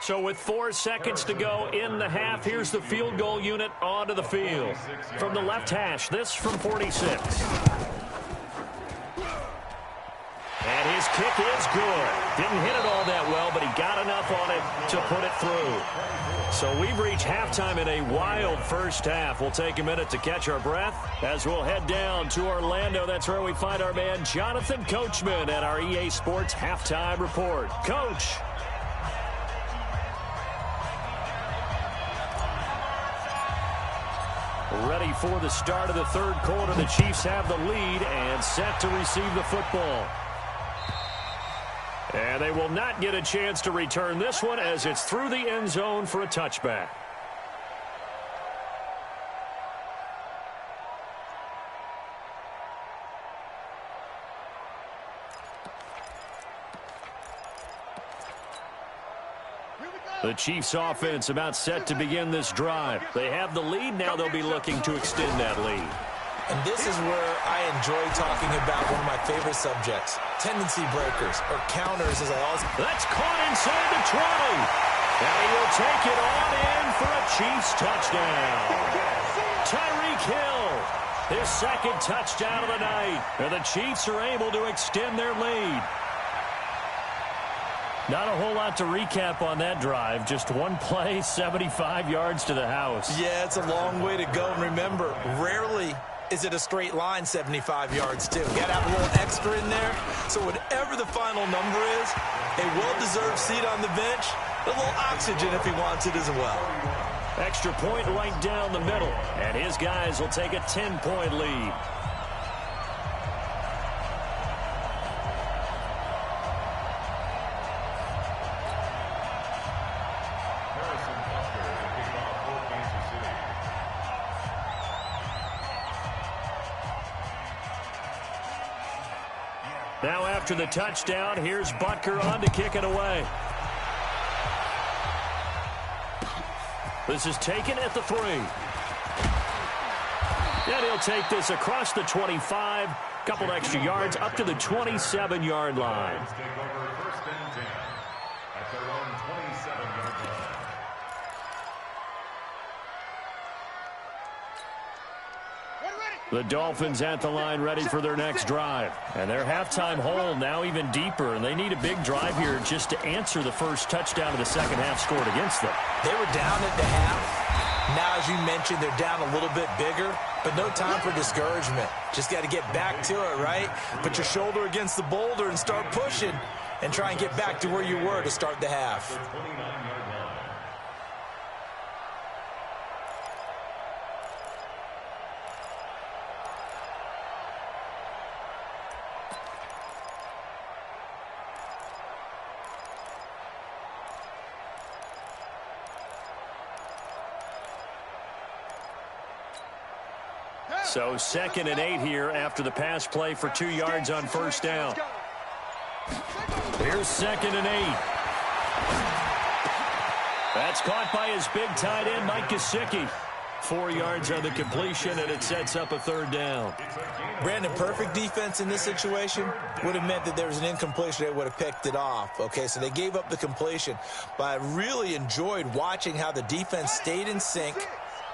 So with 4 seconds to go in the half, here's the field goal unit onto the field. From the left hash, this from 46. And his kick is good. Didn't hit it all that well, but he got enough on it to put it through. So we've reached halftime in a wild first half. We'll take a minute to catch our breath as we'll head down to Orlando. That's where we find our man Jonathan Coachman at our EA Sports Halftime Report. Coach. Ready for the start of the 3rd quarter. The Chiefs have the lead and set to receive the football. And they will not get a chance to return this one as it's through the end zone for a touchback. The Chiefs offense about set to begin this drive. They have the lead. Now they'll be looking to extend that lead. And this is where I enjoy talking about one of my favorite subjects, tendency breakers, or counters, as I always... That's caught inside the 20. And he will take it on in for a Chiefs touchdown. Tyreek Hill, his 2nd touchdown of the night. And the Chiefs are able to extend their lead. Not a whole lot to recap on that drive. Just one play, 75 yards to the house. Yeah, it's a long way to go. And remember, rarely is it a straight line 75 yards, too. Got to have a little extra in there. So whatever the final number is, a well-deserved seat on the bench, a little oxygen if he wants it as well. Extra point right down the middle. And his guys will take a 10-point lead. Now after the touchdown, here's Butker on to kick it away. This is taken at the 3. And he'll take this across the 25. Couple extra yards up to the 27-yard line. Take over 1st and 10 at their own 27-yard line. The Dolphins at the line ready for their next drive. And their halftime hole now even deeper. And they need a big drive here just to answer the first touchdown of the second half scored against them. They were down at the half. Now, as you mentioned, they're down a little bit bigger, but no time for discouragement. Just got to get back to it, right? Put your shoulder against the boulder and start pushing and try and get back to where you were to start the half. 29-yard line. So 2nd and 8 here after the pass play for 2 yards on first down. Here's 2nd and 8. That's caught by his big tight end, Mike Gesicki. 4 yards on the completion, and it sets up a 3rd down. Brandon, perfect defense in this situation would have meant that there was an incompletion. They would have picked it off. Okay, so they gave up the completion. But I really enjoyed watching how the defense stayed in sync,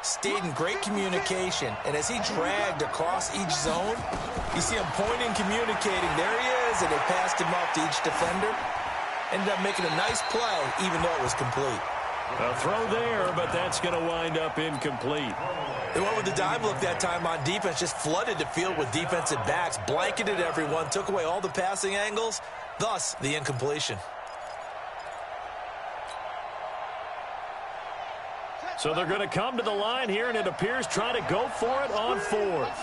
stayed in great communication. And as he dragged across each zone, you see him pointing, communicating. There he is, and they passed him off to each defender. Ended up making a nice play, even though it was complete. A throw there, but that's going to wind up incomplete. They went with the dime look that time on defense, just flooded the field with defensive backs, blanketed everyone, took away all the passing angles, thus the incompletion. So they're going to come to the line here, and it appears trying to go for it on 4th.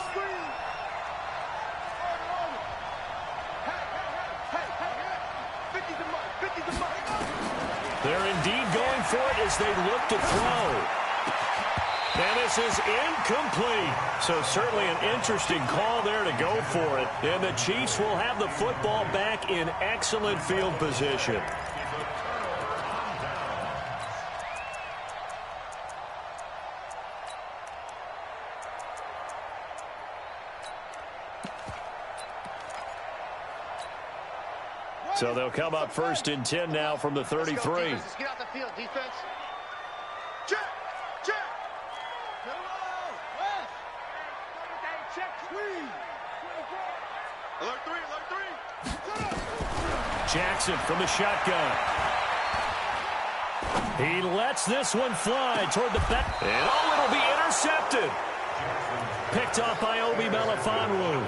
They're indeed going for it as they look to throw. And this is incomplete. So certainly an interesting call there to go for it. And the Chiefs will have the football back in excellent field position. So they'll come up 1st and 10 now from the 33. Let's get out the field, defense. Check, check. West. Check, screen. Alert 3. Jackson from the shotgun. He lets this one fly toward the back. And it'll be intercepted. Picked off by Obi Melifonwu.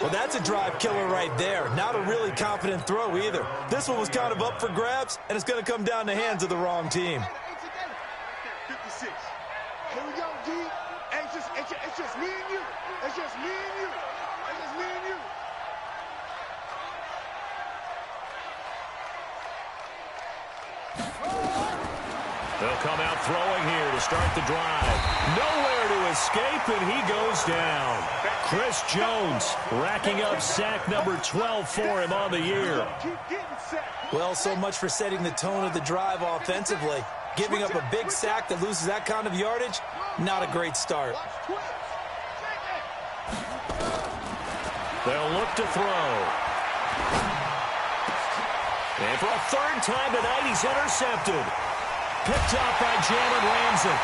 Well, that's a drive killer right there. Not a really confident throw either. This one was kind of up for grabs, and it's going to come down the hands of the wrong team. 56. Here we go, G. It's just me and you. It's just me and you. It's just me and you. They'll come out throwing here to start the drive. Nowhere to escape, and he goes down. Chris Jones racking up sack number 12 for him on the year. Well, so much for setting the tone of the drive offensively. Giving up a big sack that loses that kind of yardage, not a great start. They'll look to throw. And for a 3rd time tonight, he's intercepted. Picked up by Jalen Ramsey.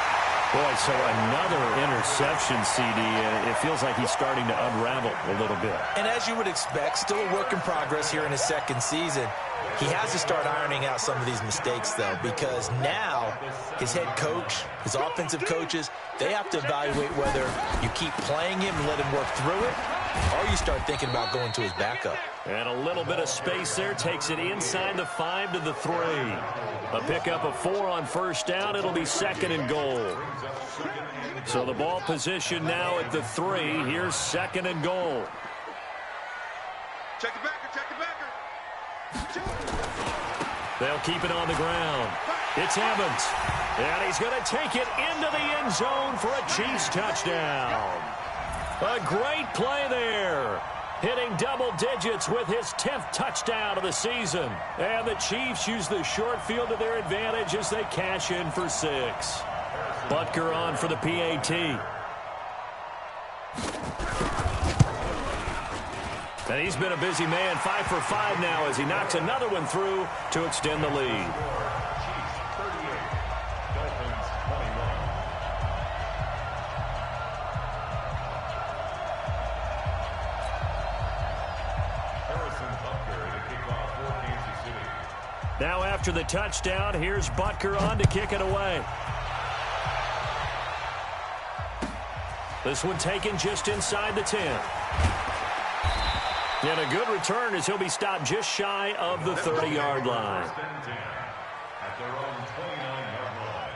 Boy, so another interception, CD. It feels like he's starting to unravel a little bit. And as you would expect, still a work in progress here in his 2nd season. He has to start ironing out some of these mistakes, though, because now his head coach, his offensive coaches, they have to evaluate whether you keep playing him and let him work through it, or you start thinking about going to his backup. And a little bit of space there takes it inside the 5 to the 3. A pickup of 4 on 1st down. It'll be 2nd and goal. So the ball position now at the 3. Here's 2nd and goal. Check the backer, check the backer. They'll keep it on the ground. It's Evans. And he's going to take it into the end zone for a Chiefs touchdown. A great play there. Hitting double digits with his 10th touchdown of the season. And the Chiefs use the short field to their advantage as they cash in for 6. Butker on for the PAT. And he's been a busy man, 5 for 5 now as he knocks another one through to extend the lead. Now after the touchdown, here's Butker on to kick it away. This one taken just inside the 10. And a good return as he'll be stopped just shy of the 30-yard line. At their own 29-yard line.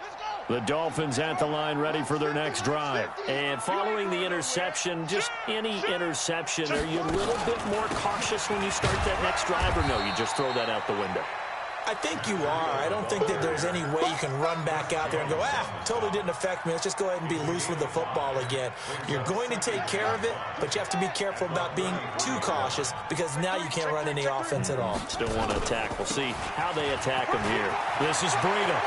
Let's go. The Dolphins at the line ready for their next drive. And following the interception, just any interception, are you a little bit more cautious when you start that next drive, or no, you just throw that out the window? I think you are. I don't think that there's any way you can run back out there and go, totally didn't affect me. Let's just go ahead and be loose with the football again. You're going to take care of it, but you have to be careful about being too cautious because now you can't run any offense at all. Still want to attack. We'll see how they attack him here. This is Breida.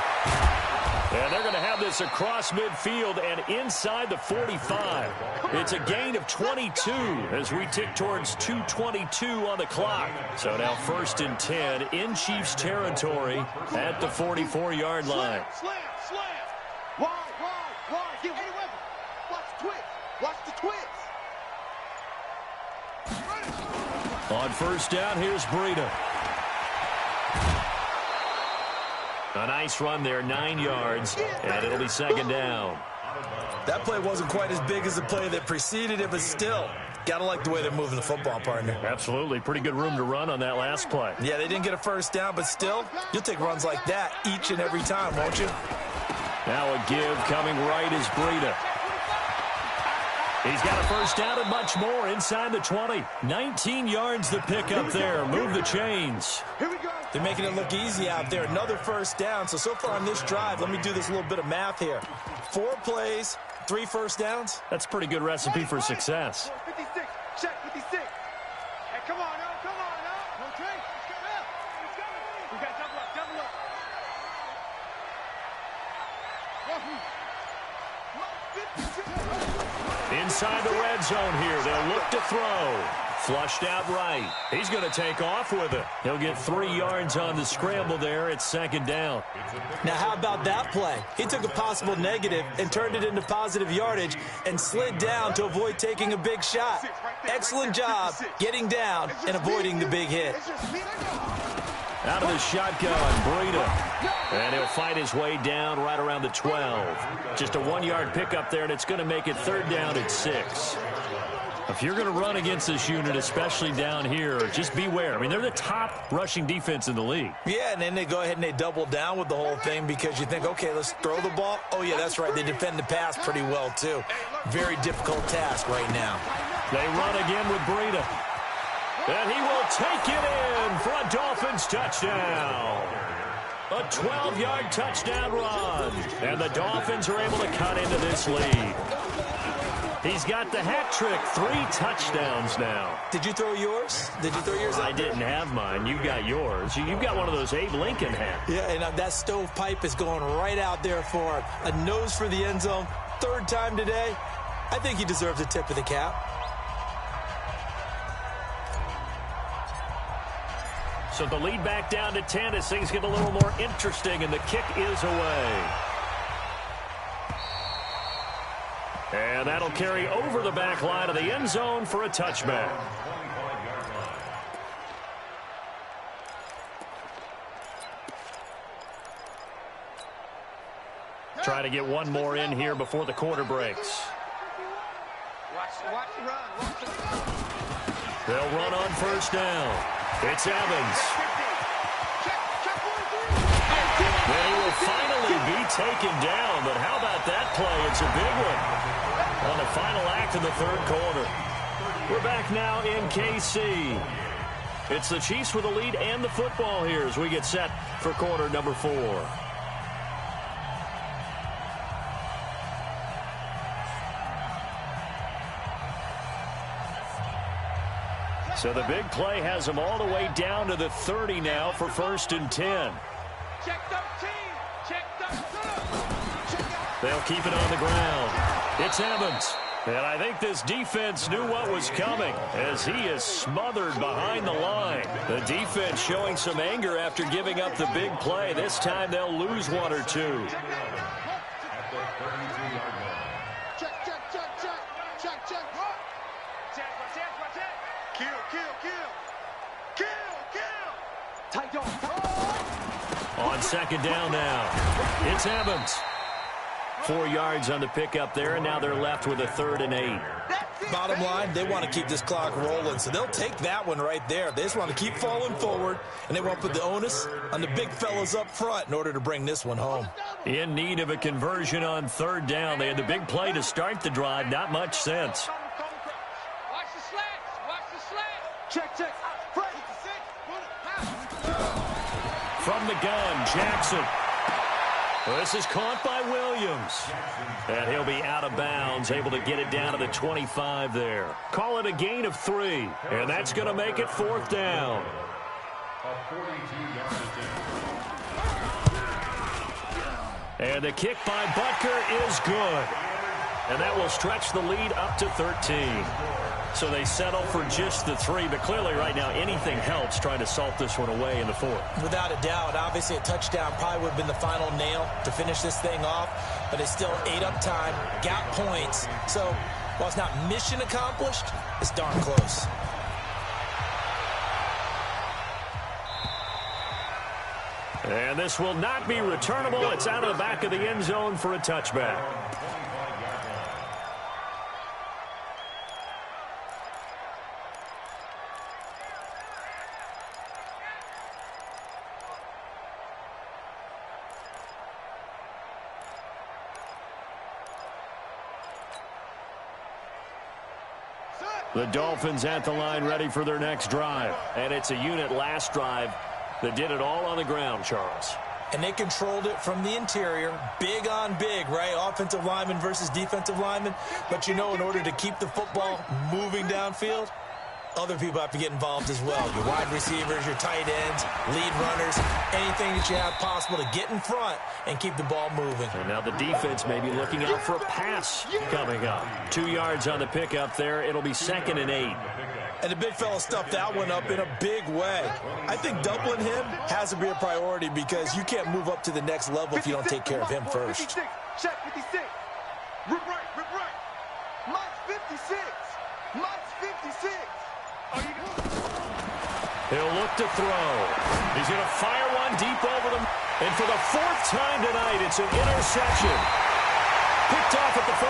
And they're going to have this across midfield and inside the 45. It's a gain of 22 as we tick towards 2:22 on the clock. So now 1st and 10 in Chiefs territory at the 44-yard line. Slam. Wide. Get ready, weapon. Watch the twist. Watch the twist. On 1st down, here's Breida. A nice run there, 9 yards, and it'll be 2nd down. That play wasn't quite as big as the play that preceded it, but still, got to like the way they're moving the football, partner. Absolutely. Pretty good room to run on that last play. Yeah, they didn't get a 1st down, but still, you'll take runs like that each and every time, won't you? Now a give coming right is Breida. He's got a 1st down and much more inside the 20. 19 yards the pick up there. Move the chains. Here we go. They're making it look easy out there. Another 1st down. So far on this drive, let me do this little bit of math here. 4 plays, 3 1st downs. That's a pretty good recipe for success. 56. Check 56. Hey, come on now. No trade. It's coming. We got double up. Inside the red zone here. They'll look to throw. Flushed out right. He's going to take off with it. He'll get 3 yards on the scramble there. It's 2nd down. Now, how about that play? He took a possible negative and turned it into positive yardage and slid down to avoid taking a big shot. Excellent job getting down and avoiding the big hit. Out of the shotgun, Breida. And he'll fight his way down right around the 12. Just a 1-yard pickup there, and it's going to make it 3rd down at 6. If you're going to run against this unit, especially down here, just beware. I mean, they're the top rushing defense in the league. Yeah, and then they go ahead and they double down with the whole thing because you think, okay, let's throw the ball. Oh, yeah, that's right. They defend the pass pretty well, too. Very difficult task right now. They run again with Breida. And he will take it in for a Dolphins touchdown. A 12-yard touchdown run. And the Dolphins are able to cut into this lead. He's got the hat trick, 3 touchdowns now. Did you throw yours? I didn't have mine. You got yours. You've got one of those Abe Lincoln hats. Yeah, and that stovepipe is going right out there for him. A nose for the end zone. 3rd time today. I think he deserves a tip of the cap. So the lead back down to 10 as things get a little more interesting, and the kick is away. And that'll carry over the back line of the end zone for a touchback. Try to get one more in here before the quarter breaks. They'll run on 1st down. It's Evans. They will finally be taken down, but how about that play? It's a big one on the final act of the 3rd quarter. We're back now in KC. It's the Chiefs with the lead and the football here as we get set for quarter number 4. So the big play has them all the way down to the 30 now for 1st and 10. Check 13. They'll keep it on the ground. It's Evans. And I think this defense knew what was coming as he is smothered behind the line. The defense showing some anger after giving up the big play. This time they'll lose 1 or 2. On 2nd down now, it's Evans. 4 yards on the pickup there, and now they're left with a 3rd and 8. Bottom line, they want to keep this clock rolling, so they'll take that one right there. They just want to keep falling forward, and they want to put the onus on the big fellas up front in order to bring this one home. In need of a conversion on third down. They had the big play to start the drive. Not much sense. Watch the slats. Watch the slats. Check. From the gun, Jackson. This is caught by Williams. And he'll be out of bounds, able to get it down to the 25 there. Call it a gain of 3. And that's going to make it 4th down. And the kick by Butker is good. And that will stretch the lead up to 13. So they settle for just the 3, but clearly right now anything helps trying to salt this one away in the 4th. Without a doubt, obviously a touchdown probably would have been the final nail to finish this thing off, but it's still ate up time, got points. So while it's not mission accomplished, it's darn close. And this will not be returnable. It's out of the back of the end zone for a touchback. The Dolphins at the line ready for their next drive. And it's a unit last drive that did it all on the ground, Charles. And they controlled it from the interior, big on big, right? Offensive lineman versus defensive lineman. But you know, in order to keep the football moving downfield, other people have to get involved as well. Your wide receivers, your tight ends, lead runners, anything that you have possible to get in front and keep the ball moving. And now the defense may be looking out for a pass coming up. 2 yards on the pickup there. It'll be 2nd and 8. And the big fella stuffed that one up in a big way. I think doubling him has to be a priority because you can't move up to the next level if you don't take care of him first. 56. Check 56. Rip right. Mike's 56. Mike's 56. He'll look to throw. He's going to fire one deep over them. And for the 4th time tonight, it's an interception. Picked off at the 48.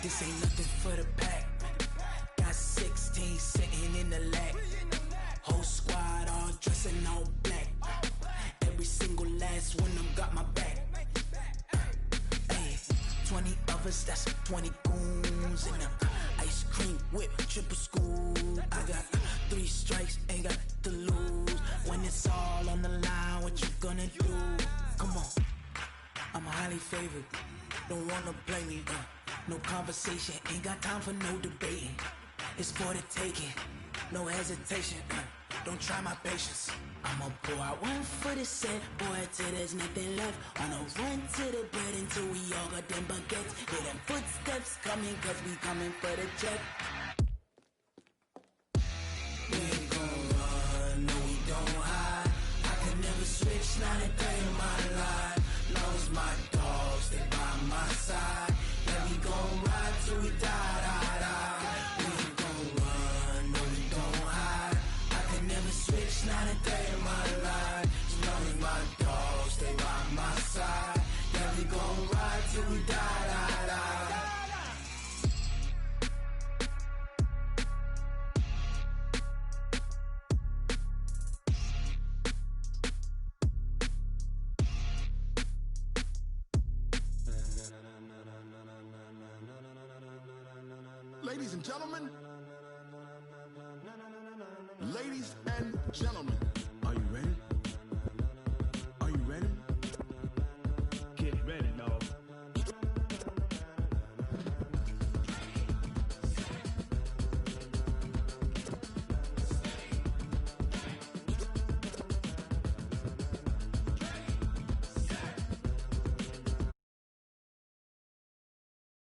This ain't nothing for the pack. Got 16 sitting in the lap. Whole squad all dressing all black. Every single last one of them got my back. Hey, 20 of us, that's 20 goons in them. Ice cream whip, triple scoop. I got 3 strikes, ain't got to lose. When it's all on the line, what you gonna do? Come on, I'm highly favored. Don't wanna play me, no conversation, ain't got time for no debating. It's for the taking, no hesitation. Don't try my patience. I'ma pour out one for the set, boy, till there's nothing left. On a run to the bread until we all got them baguettes. Hear them footsteps coming, cause we coming for the check. We ain't gon' run, no we don't hide. I can never switch, not a day in my life. Knows my dogs, they by my side. Yeah, we gon' ride till we die. We ain't gon' run, no we don't hide. I can never switch, not a day in my life. Knows my dogs, they by my side. Yeah, we gon' ride till we die. Ladies and gentlemen, are you ready?